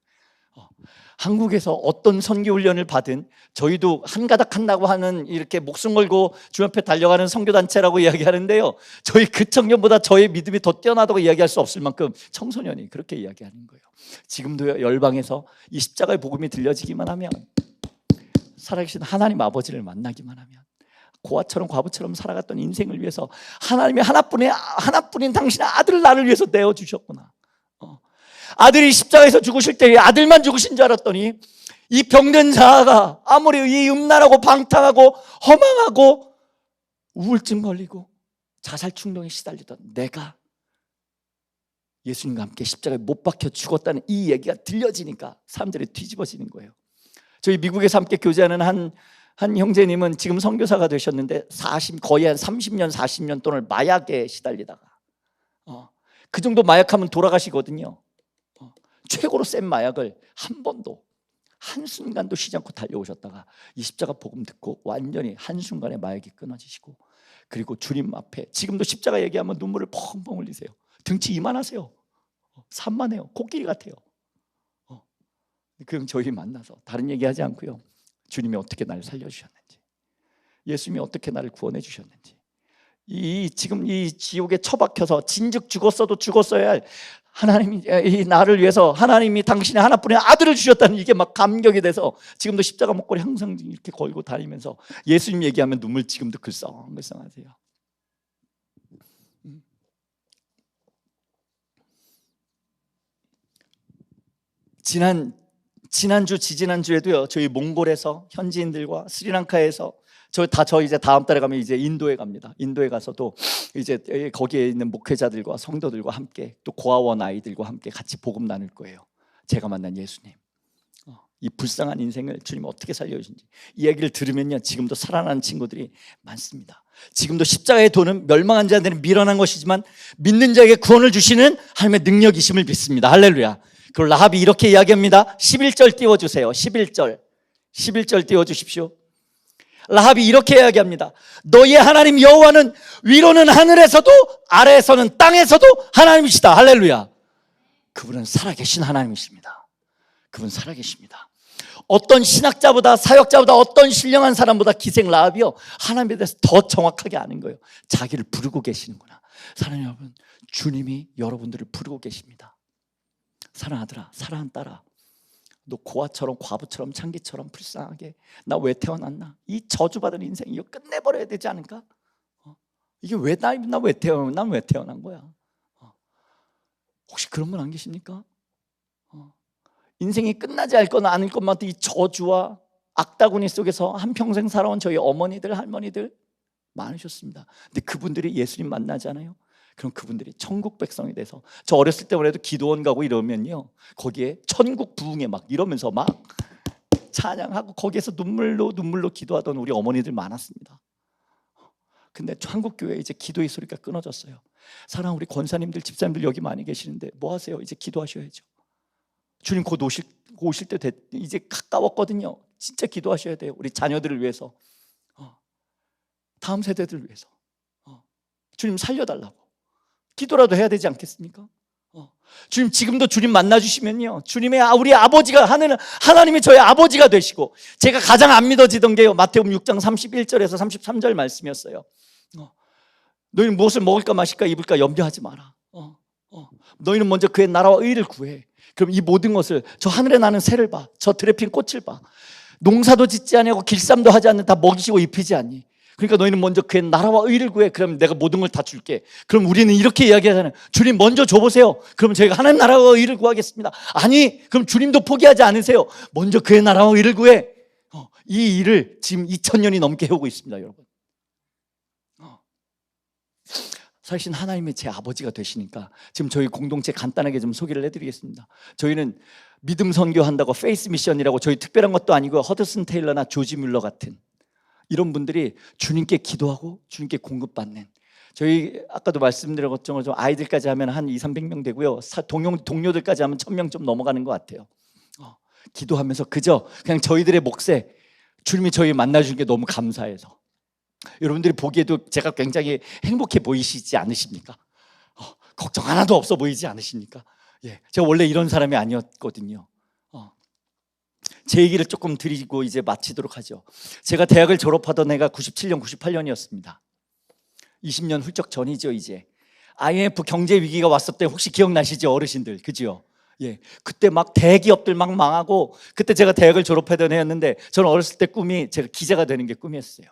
한국에서 어떤 선교 훈련을 받은 저희도 한가닥 한다고 하는 이렇게 목숨 걸고 주 앞에 달려가는 선교단체라고 이야기하는데요, 저희 그 청년보다 저의 믿음이 더 뛰어나다고 이야기할 수 없을 만큼 청소년이 그렇게 이야기하는 거예요. 지금도 열방에서 이 십자가의 복음이 들려지기만 하면, 살아계신 하나님 아버지를 만나기만 하면, 고아처럼 과부처럼 살아갔던 인생을 위해서 하나님이 하나뿐인 당신의 아들을 나를 위해서 내어주셨구나. 아들이 십자가에서 죽으실 때 아들만 죽으신 줄 알았더니 이 병든 자아가 아무리 이 음란하고 방탕하고 허망하고 우울증 걸리고 자살 충동에 시달리던 내가 예수님과 함께 십자가에 못 박혀 죽었다는 이 얘기가 들려지니까 사람들이 뒤집어지는 거예요. 저희 미국에서 함께 교제하는 한 형제님은 지금 선교사가 되셨는데 거의 한 30년 40년 동안 마약에 시달리다가 그 정도 마약하면 돌아가시거든요. 최고로 센 마약을 한 번도 한순간도 쉬지 않고 달려오셨다가 이 십자가 복음 듣고 완전히 한순간에 마약이 끊어지시고, 그리고 주님 앞에 지금도 십자가 얘기하면 눈물을 펑펑 흘리세요. 등치 이만하세요. 산만해요. 코끼리 같아요. 그럼 저희 만나서 다른 얘기하지 않고요, 주님이 어떻게 나를 살려주셨는지, 예수님이 어떻게 나를 구원해 주셨는지, 지금 이 지옥에 처박혀서 진즉 죽었어도 죽었어야 할 하나님이 이 나를 위해서 하나님이 당신의 하나뿐인 아들을 주셨다는 이게 막 감격이 돼서 지금도 십자가 목걸이 항상 이렇게 걸고 다니면서 예수님 얘기하면 눈물 지금도 글썽글썽하세요. 지난주 지지난주에도요, 저희 몽골에서 현지인들과 스리랑카에서 저 이제 다음 달에 가면 이제 인도에 갑니다. 인도에 가서도 이제 거기에 있는 목회자들과 성도들과 함께 또 고아원 아이들과 함께 같이 복음 나눌 거예요. 제가 만난 예수님, 이 불쌍한 인생을 주님 어떻게 살려주신지 이 얘기를 들으면요, 지금도 살아나는 친구들이 많습니다. 지금도 십자가의 도는 멸망한 자들은 미련한 것이지만 믿는 자에게 구원을 주시는 하나님의 능력이심을 믿습니다. 할렐루야. 그리고 라합이 이렇게 이야기합니다. 11절 띄워주세요. 11절 띄워주십시오. 라합이 이렇게 이야기합니다. 너의 하나님 여호와는 위로는 하늘에서도 아래에서는 땅에서도 하나님이시다. 할렐루야. 그분은 살아계신 하나님이십니다. 그분 살아계십니다. 어떤 신학자보다 사역자보다 어떤 신령한 사람보다 기생 라합이요, 하나님에 대해서 더 정확하게 아는 거예요. 자기를 부르고 계시는구나. 사랑하는 여러분, 주님이 여러분들을 부르고 계십니다. 사랑하는 아들아, 사랑하는 딸아, 너 고아처럼 과부처럼 창기처럼 불쌍하게 나 왜 태어났나, 이 저주받은 인생 이거 끝내버려야 되지 않을까? 이게 왜 난 왜 태어난 거야? 혹시 그런 분 안 계십니까? 인생이 끝나지 않을 것만도 이 저주와 악다구니 속에서 한평생 살아온 저희 어머니들 할머니들 많으셨습니다. 근데 그분들이 예수님 만나잖아요. 그럼 그분들이 천국 백성이 돼서, 저 어렸을 때만 해도 기도원 가고 이러면요, 거기에 천국 부흥회 막 이러면서 막 찬양하고 거기에서 눈물로 기도하던 우리 어머니들 많았습니다. 근데 한국교회 이제 기도의 소리가 끊어졌어요. 사랑하는 우리 권사님들 집사님들 여기 많이 계시는데 뭐 하세요? 이제 기도하셔야죠. 주님 곧 오실 때 이제 가까웠거든요. 진짜 기도하셔야 돼요. 우리 자녀들을 위해서, 다음 세대들을 위해서 주님 살려달라고 기도라도 해야 되지 않겠습니까? 주님 지금도 주님 만나주시면요, 주님의 우리 아버지가 하나님이 저의 아버지가 되시고, 제가 가장 안 믿어지던 게요, 마태복음 6장 31절에서 33절 말씀이었어요. 너희는 무엇을 먹을까 마실까 입을까 염려하지 마라. 너희는 먼저 그의 나라와 의를 구해. 그럼 이 모든 것을, 저 하늘에 나는 새를 봐, 저 들에 핀 꽃을 봐, 농사도 짓지 아니하고 길쌈도 하지 않는 다 먹이시고 입히지 않니? 그러니까 너희는 먼저 그의 나라와 의를 구해. 그럼 내가 모든 걸 다 줄게. 그럼 우리는 이렇게 이야기하잖아요. 주님 먼저 줘보세요. 그럼 저희가 하나님 나라와 의를 구하겠습니다. 아니, 그럼 주님도 포기하지 않으세요. 먼저 그의 나라와 의를 구해. 이 일을 지금 2000년이 넘게 해오고 있습니다, 여러분. 사실 하나님이 제 아버지가 되시니까 지금 저희 공동체 간단하게 좀 소개를 해드리겠습니다. 저희는 믿음 선교한다고 페이스 미션이라고, 저희 특별한 것도 아니고 허드슨 테일러나 조지 뮬러 같은 이런 분들이 주님께 기도하고 주님께 공급받는, 저희 아까도 말씀드린 것처럼 좀 아이들까지 하면 한 200-300명 되고요, 동료들까지 하면 1000명 좀 넘어가는 것 같아요. 기도하면서 그냥 저희들의 몫에 주님이 저희 만나주신 게 너무 감사해서, 여러분들이 보기에도 제가 굉장히 행복해 보이시지 않으십니까? 걱정 하나도 없어 보이지 않으십니까? 예, 제가 원래 이런 사람이 아니었거든요. 제 얘기를 조금 드리고 이제 마치도록 하죠. 제가 대학을 졸업하던 해가 97년, 98년이었습니다. 20년 훌쩍 전이죠. 이제 IMF 경제 위기가 왔을 때 혹시 기억나시죠? 어르신들, 그죠? 예, 그때 막 대기업들 막 망하고, 그때 제가 대학을 졸업하던 해였는데 저는 어렸을 때 꿈이 제가 기자가 되는 게 꿈이었어요.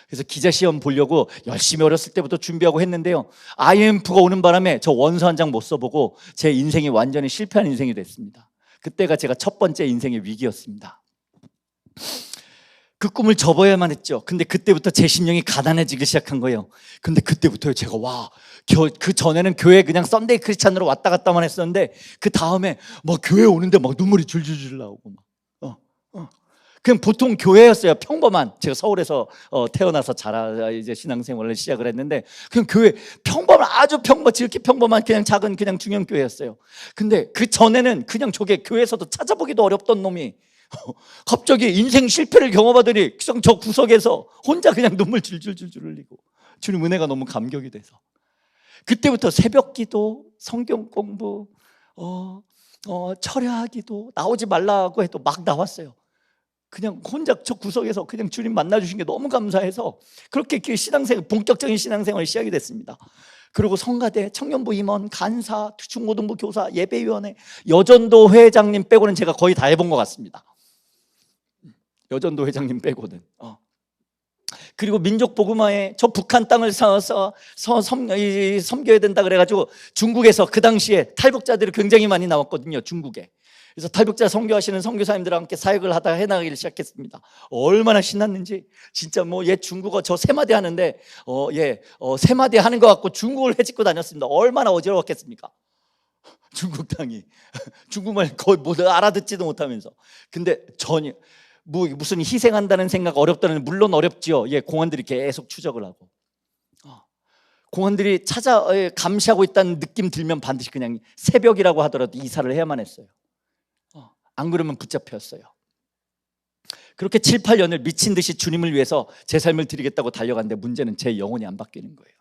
그래서 기자 시험 보려고 열심히 어렸을 때부터 준비하고 했는데요, IMF가 오는 바람에 저 원서 한 장 못 써보고 제 인생이 완전히 실패한 인생이 됐습니다. 그때가 제가 첫 번째 인생의 위기였습니다. 그 꿈을 접어야만 했죠. 근데 그때부터 제 심령이 가난해지기 시작한 거예요. 근데 그때부터요, 제가 그 전에는 교회 그냥 썬데이 크리스찬으로 왔다 갔다만 했었는데, 그 다음에 막 교회 오는데 막 눈물이 줄줄줄 나오고 막 그냥 보통 교회였어요. 평범한, 제가 서울에서 태어나서 자라 이제 신앙생활을 시작을 했는데, 그냥 교회 평범한, 아주 지극히 평범한 그냥 작은 그냥 중형 교회였어요. 근데 그 전에는 그냥 저게 교회에서도 찾아보기도 어렵던 놈이 갑자기 인생 실패를 경험하더니 그냥 저 구석에서 혼자 그냥 눈물 줄줄줄줄 흘리고, 주님 은혜가 너무 감격이 돼서 그때부터 새벽기도, 성경 공부, 철야기도, 나오지 말라고 해도 막 나왔어요. 그냥 혼자 저 구석에서 그냥 주님 만나주신 게 너무 감사해서 그렇게 본격적인 신앙생활이 시작이 됐습니다. 그리고 성가대, 청년부 임원, 간사, 중고등부 교사, 예배위원회, 여전도 회장님 빼고는 제가 거의 다 해본 것 같습니다. 여전도 회장님 빼고는. 그리고 민족복음화에 저 북한 땅을 섬겨야 된다 그래가지고 중국에서 그 당시에 탈북자들이 굉장히 많이 나왔거든요, 중국에. 그래서 탈북자 선교하시는 선교사님들과 함께 사역을 하다가 해나가기를 시작했습니다. 얼마나 신났는지. 진짜 중국어 저 세 마디 하는데 세 마디 하는 것 같고 중국어를 해짓고 다녔습니다. 얼마나 어지러웠겠습니까? 중국 땅이 중국말 거의 알아듣지도 못하면서. 근데 전혀 무슨 희생한다는 생각, 어렵다는, 물론 어렵지요. 공안들이 계속 추적을 하고, 공안들이 감시하고 있다는 느낌 들면 반드시 그냥 새벽이라고 하더라도 이사를 해야만 했어요. 안 그러면 붙잡혔어요. 그렇게 7, 8년을 미친 듯이 주님을 위해서 제 삶을 드리겠다고 달려갔는데, 문제는 제 영혼이 안 바뀌는 거예요.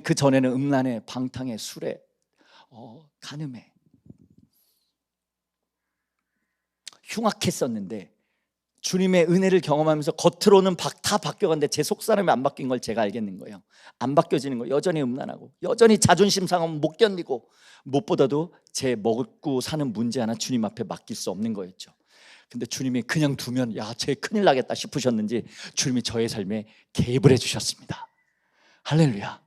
그 전에는 음란에, 방탕에, 술에, 간음에 흉악했었는데, 주님의 은혜를 경험하면서 겉으로는 다 바뀌어갔는데 제 속사람이 안 바뀐 걸 제가 알겠는 거예요. 안 바뀌어지는 거예요. 여전히 음란하고, 여전히 자존심 상하면 못 견디고, 무엇보다도 제 먹고 사는 문제 하나 주님 앞에 맡길 수 없는 거였죠. 근데 주님이 그냥 두면 쟤 큰일 나겠다 싶으셨는지 주님이 저의 삶에 개입을 해주셨습니다. 할렐루야.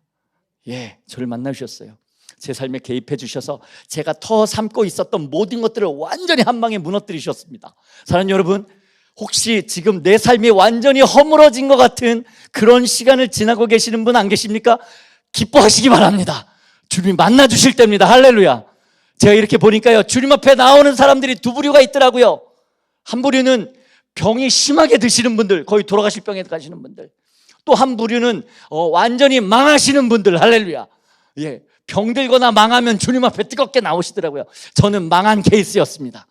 저를 만나주셨어요. 제 삶에 개입해 주셔서 제가 더 삼고 있었던 모든 것들을 완전히 한 방에 무너뜨리셨습니다. 사랑하는 여러분, 혹시 지금 내 삶이 완전히 허물어진 것 같은 그런 시간을 지나고 계시는 분 안 계십니까? 기뻐하시기 바랍니다. 주님이 만나주실 때입니다. 할렐루야. 제가 이렇게 보니까요, 주님 앞에 나오는 사람들이 두 부류가 있더라고요. 한 부류는 병이 심하게 드시는 분들, 거의 돌아가실 병에 가시는 분들. 또 한 부류는 완전히 망하시는 분들. 할렐루야. 병들거나 망하면 주님 앞에 뜨겁게 나오시더라고요. 저는 망한 케이스였습니다.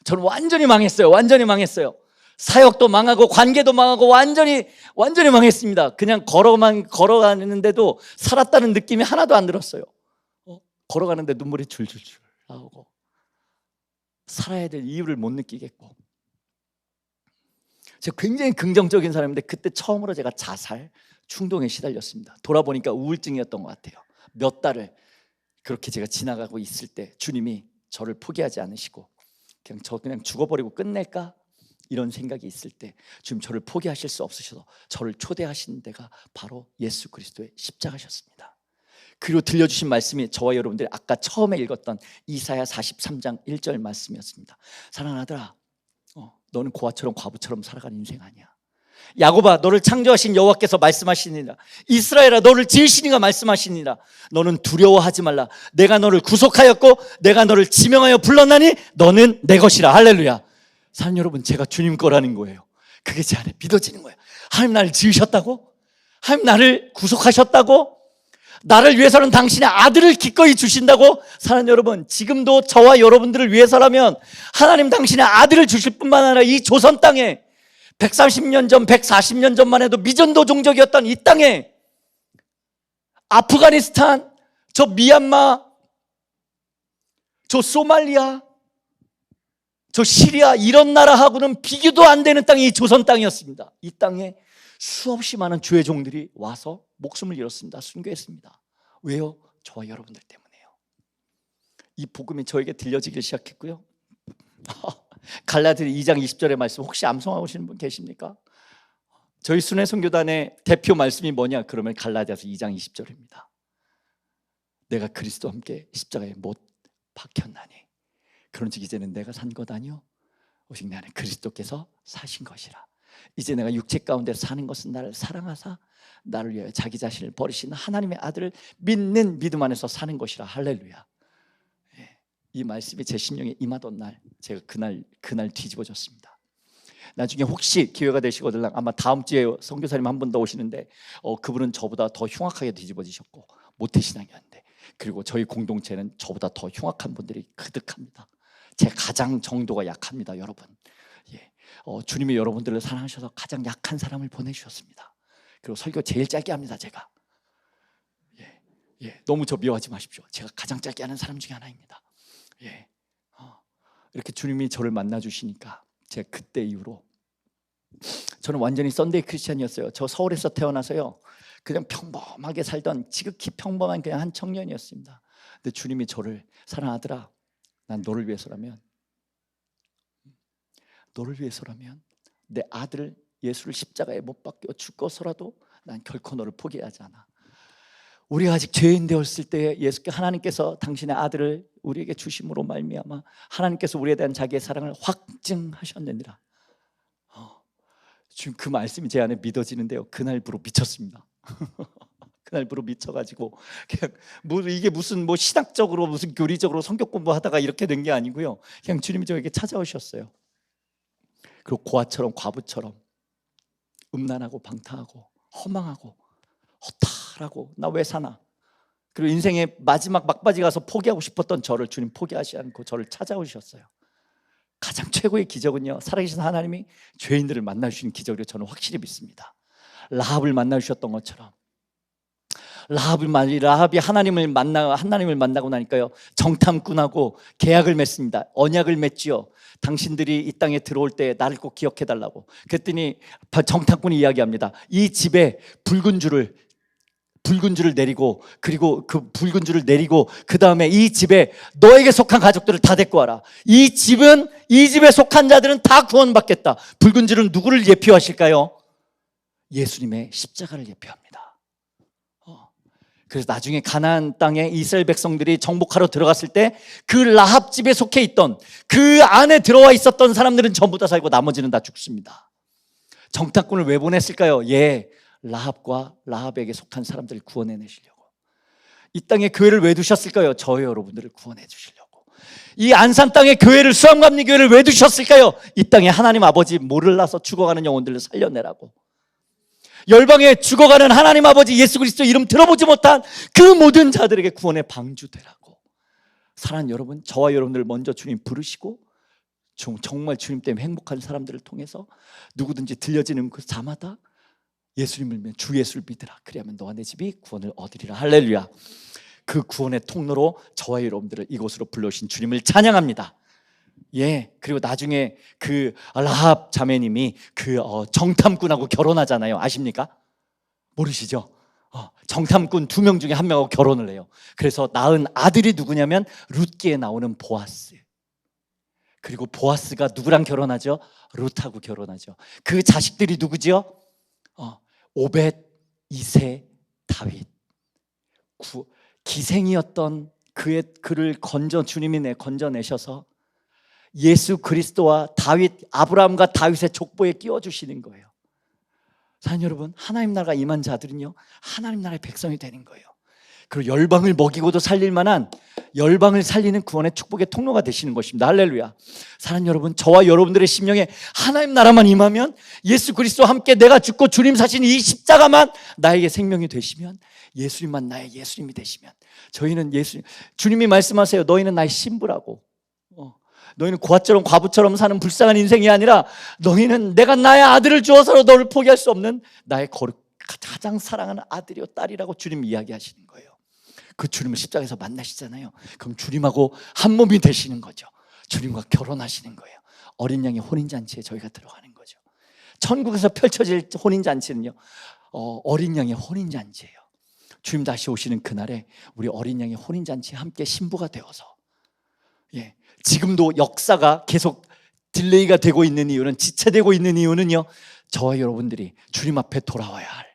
저는 완전히 망했어요. 완전히 망했어요. 사역도 망하고 관계도 망하고 완전히 망했습니다. 그냥 걸어가는데도 살았다는 느낌이 하나도 안 들었어요. 걸어가는데 눈물이 줄줄줄 나오고, 살아야 될 이유를 못 느끼겠고. 제가 굉장히 긍정적인 사람인데 그때 처음으로 제가 자살 충동에 시달렸습니다. 돌아보니까 우울증이었던 것 같아요. 몇 달을 그렇게 제가 지나가고 있을 때 주님이 저를 포기하지 않으시고 그냥 죽어버리고 끝낼까? 이런 생각이 있을 때 주님 저를 포기하실 수 없으셔서 저를 초대하신 데가 바로 예수 그리스도의 십자가셨습니다. 그리고 들려주신 말씀이 저와 여러분들이 아까 처음에 읽었던 이사야 43장 1절 말씀이었습니다. 사랑하는 아들아, 너는 고아처럼 과부처럼 살아가는 인생 아니야. 야곱아, 너를 창조하신 여호와께서 말씀하시니라. 이스라엘아, 너를 지으신 이가 말씀하시니라. 너는 두려워하지 말라. 내가 너를 구속하였고 내가 너를 지명하여 불렀나니 너는 내 것이라. 할렐루야. 사랑하는 여러분, 제가 주님 거라는 거예요. 그게 제 안에 믿어지는 거예요. 하나님 나를 지으셨다고? 하나님 나를 구속하셨다고? 나를 위해서는 당신의 아들을 기꺼이 주신다고? 사랑하는 여러분, 지금도 저와 여러분들을 위해서라면 하나님 당신의 아들을 주실 뿐만 아니라 이 조선 땅에 130년 전, 140년 전만 해도 미전도 종족이었던 이 땅에, 아프가니스탄, 저 미얀마, 저 소말리아, 저 시리아 이런 나라하고는 비교도 안 되는 땅이 이 조선 땅이었습니다. 이 땅에 수없이 많은 주의 종들이 와서 목숨을 잃었습니다. 순교했습니다. 왜요? 저와 여러분들 때문에요. 이 복음이 저에게 들려지기 시작했고요. 갈라디아 2장 20절의 말씀 혹시 암송하고 오시는 분 계십니까? 저희 순회선교단의 대표 말씀이 뭐냐? 그러면 갈라디아서 2장 20절입니다. 내가 그리스도와 함께 십자가에 못 박혔나니 그런즉 이제는 내가 산 것 아니요 오직 내 안에 그리스도께서 사신 것이라. 이제 내가 육체 가운데 사는 것은 나를 사랑하사 나를 위하여 자기 자신을 버리신 하나님의 아들을 믿는 믿음 안에서 사는 것이라. 할렐루야. 이 말씀이 제 심령에 임하던 날 제가 그날 뒤집어졌습니다. 나중에 혹시 기회가 되시거든 아마 다음 주에 선교사님 한 분 더 오시는데 그분은 저보다 더 흉악하게 뒤집어지셨고 모태신앙이었는데, 그리고 저희 공동체는 저보다 더 흉악한 분들이 그득합니다. 제 가장 정도가 약합니다, 여러분. 주님이 여러분들을 사랑하셔서 가장 약한 사람을 보내주셨습니다. 그리고 설교 제일 짧게 합니다, 제가. 너무 저 미워하지 마십시오. 제가 가장 짧게 하는 사람 중에 하나입니다. 이렇게 주님이 저를 만나주시니까 제가 그때 이후로 저는 완전히 썬데이 크리스찬이었어요. 저 서울에서 태어나서요 그냥 평범하게 살던 지극히 평범한 그냥 한 청년이었습니다. 근데 주님이 저를 사랑하더라. 난 너를 위해서라면 내 아들 예수를 십자가에 못 박혀 죽어서라도 난 결코 너를 포기하지 않아. 우리가 아직 죄인 되었을 때 예수께 하나님께서 당신의 아들을 우리에게 주심으로 말미암아 하나님께서 우리에 대한 자기의 사랑을 확증하셨느니라. 지금 그 말씀이 제 안에 믿어지는데요, 그날부로 미쳤습니다. 그날부로 미쳐가지고 그냥 이게 무슨 신학적으로 무슨 교리적으로 성격 공부하다가 이렇게 된 게 아니고요, 그냥 주님이 저에게 찾아오셨어요. 그리고 고아처럼 과부처럼 음란하고 방탕하고 허망하고 허탈하고 나 왜 사나, 그리고 인생의 마지막 막바지 가서 포기하고 싶었던 저를 주님 포기하지 않고 저를 찾아오셨어요. 가장 최고의 기적은요, 살아계신 하나님이 죄인들을 만나주신 기적으로 저는 확실히 믿습니다. 라합을 만나주셨던 것처럼 라합이 하나님을 만나고 나니까요 정탐꾼하고 계약을 맺습니다. 언약을 맺지요. 당신들이 이 땅에 들어올 때 나를 꼭 기억해달라고. 그랬더니 정탐꾼이 이야기합니다. 이 집에 붉은 줄을 내리고, 그리고 그 붉은 줄을 내리고 그 다음에 이 집에 너에게 속한 가족들을 다 데리고 와라. 이 집에 속한 자들은 다 구원받겠다. 붉은 줄은 누구를 예표하실까요? 예수님의 십자가를 예표합니다. 그래서 나중에 가나안 땅에 이스라엘 백성들이 정복하러 들어갔을 때 그 라합 집에 속해 있던, 그 안에 들어와 있었던 사람들은 전부 다 살고 나머지는 다 죽습니다. 정탐꾼을 왜 보냈을까요? 라합과 라합에게 속한 사람들을 구원해내시려고. 이 땅에 교회를 왜 두셨을까요? 저희 여러분들을 구원해 주시려고. 이 안산 땅에 교회를, 수암감리 교회를 왜 두셨을까요? 이 땅에 하나님 아버지 몰라서 죽어가는 영혼들을 살려내라고. 열방에 죽어가는 하나님 아버지 예수 그리스도 이름 들어보지 못한 그 모든 자들에게 구원의 방주되라고. 사랑하는 여러분, 저와 여러분들 먼저 주님 부르시고 정말 주님 때문에 행복한 사람들을 통해서 누구든지 들려지는 그 자마다 예수님을 믿는 주 예수를 믿으라. 그리하면 너와 내 집이 구원을 얻으리라. 할렐루야. 그 구원의 통로로 저와 여러분들을 이곳으로 불러오신 주님을 찬양합니다. 그리고 나중에 그 라합 자매님이 그 정탐꾼하고 결혼하잖아요. 아십니까? 모르시죠? 정탐꾼 2명 중에 1명하고 결혼을 해요. 그래서 낳은 아들이 누구냐면 룻기에 나오는 보아스. 그리고 보아스가 누구랑 결혼하죠? 룻하고 결혼하죠. 그 자식들이 누구죠? 오벳, 이세, 다윗. 기생이었던 그를 주님이 건져내셔서 예수 그리스도와 아브라함과 다윗의 족보에 끼워주시는 거예요. 사랑하는 여러분, 하나님 나라가 임한 자들은요 하나님 나라의 백성이 되는 거예요. 그리고 열방을 먹이고도 살릴 만한, 열방을 살리는 구원의 축복의 통로가 되시는 것입니다. 할렐루야. 사랑하는 여러분, 저와 여러분들의 심령에 하나님 나라만 임하면, 예수 그리스도와 함께 내가 죽고 주님 사신 이 십자가만 나에게 생명이 되시면, 예수님만 나의 예수님이 되시면, 저희는 주님이 말씀하세요. 너희는 나의 신부라고. 너희는 고아처럼 과부처럼 사는 불쌍한 인생이 아니라 너희는 내가 나의 아들을 주어서 너를 포기할 수 없는 나의 가장 사랑하는 아들이요 딸이라고 주님이 이야기하시는 거예요. 그 주님을 십자가에서 만나시잖아요. 그럼 주님하고 한 몸이 되시는 거죠. 주님과 결혼하시는 거예요. 어린 양의 혼인잔치에 저희가 들어가는 거죠. 천국에서 펼쳐질 혼인잔치는요, 어린 양의 혼인잔치예요. 주님 다시 오시는 그날에 우리 어린 양의 혼인잔치에 함께 신부가 되어서, 지금도 역사가 계속 딜레이가 되고 있는 이유는, 지체되고 있는 이유는요, 저와 여러분들이 주님 앞에 돌아와야 할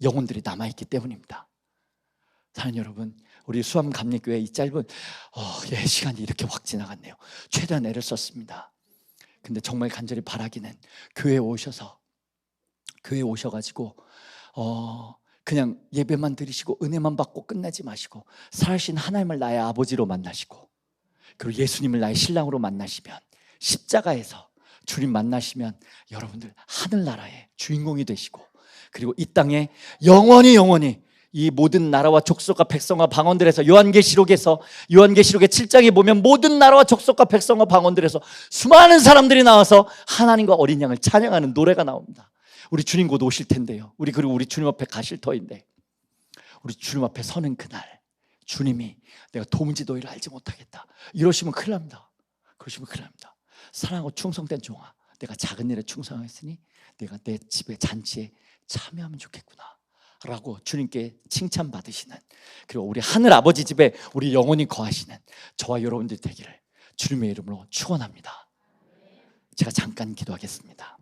영혼들이 남아있기 때문입니다. 사랑하는 여러분, 우리 수암감리교회 이 짧은 시간이 이렇게 확 지나갔네요. 최대한 애를 썼습니다. 근데 정말 간절히 바라기는, 교회에 오셔가지고 그냥 예배만 드리시고 은혜만 받고 끝내지 마시고, 살아계신 하나님을 나의 아버지로 만나시고, 그리고 예수님을 나의 신랑으로 만나시면, 십자가에서 주님 만나시면 여러분들 하늘나라의 주인공이 되시고, 그리고 이 땅에 영원히 이 모든 나라와 족속과 백성과 방언들에서, 요한계시록의 7장에 보면 모든 나라와 족속과 백성과 방언들에서 수많은 사람들이 나와서 하나님과 어린 양을 찬양하는 노래가 나옵니다. 우리 주님 곧 오실 텐데요, 그리고 우리 주님 앞에 가실 터인데, 우리 주님 앞에 서는 그날 주님이 내가 도무지 너희를 알지 못하겠다 이러시면 큰일 납니다. 사랑하고 충성된 종아, 내가 작은 일에 충성했으니 내가 내 집의 잔치에 참여하면 좋겠구나 라고 주님께 칭찬받으시는, 그리고 우리 하늘 아버지 집에 우리 영원히 거하시는 저와 여러분들 되기를 주님의 이름으로 축원합니다. 제가 잠깐 기도하겠습니다.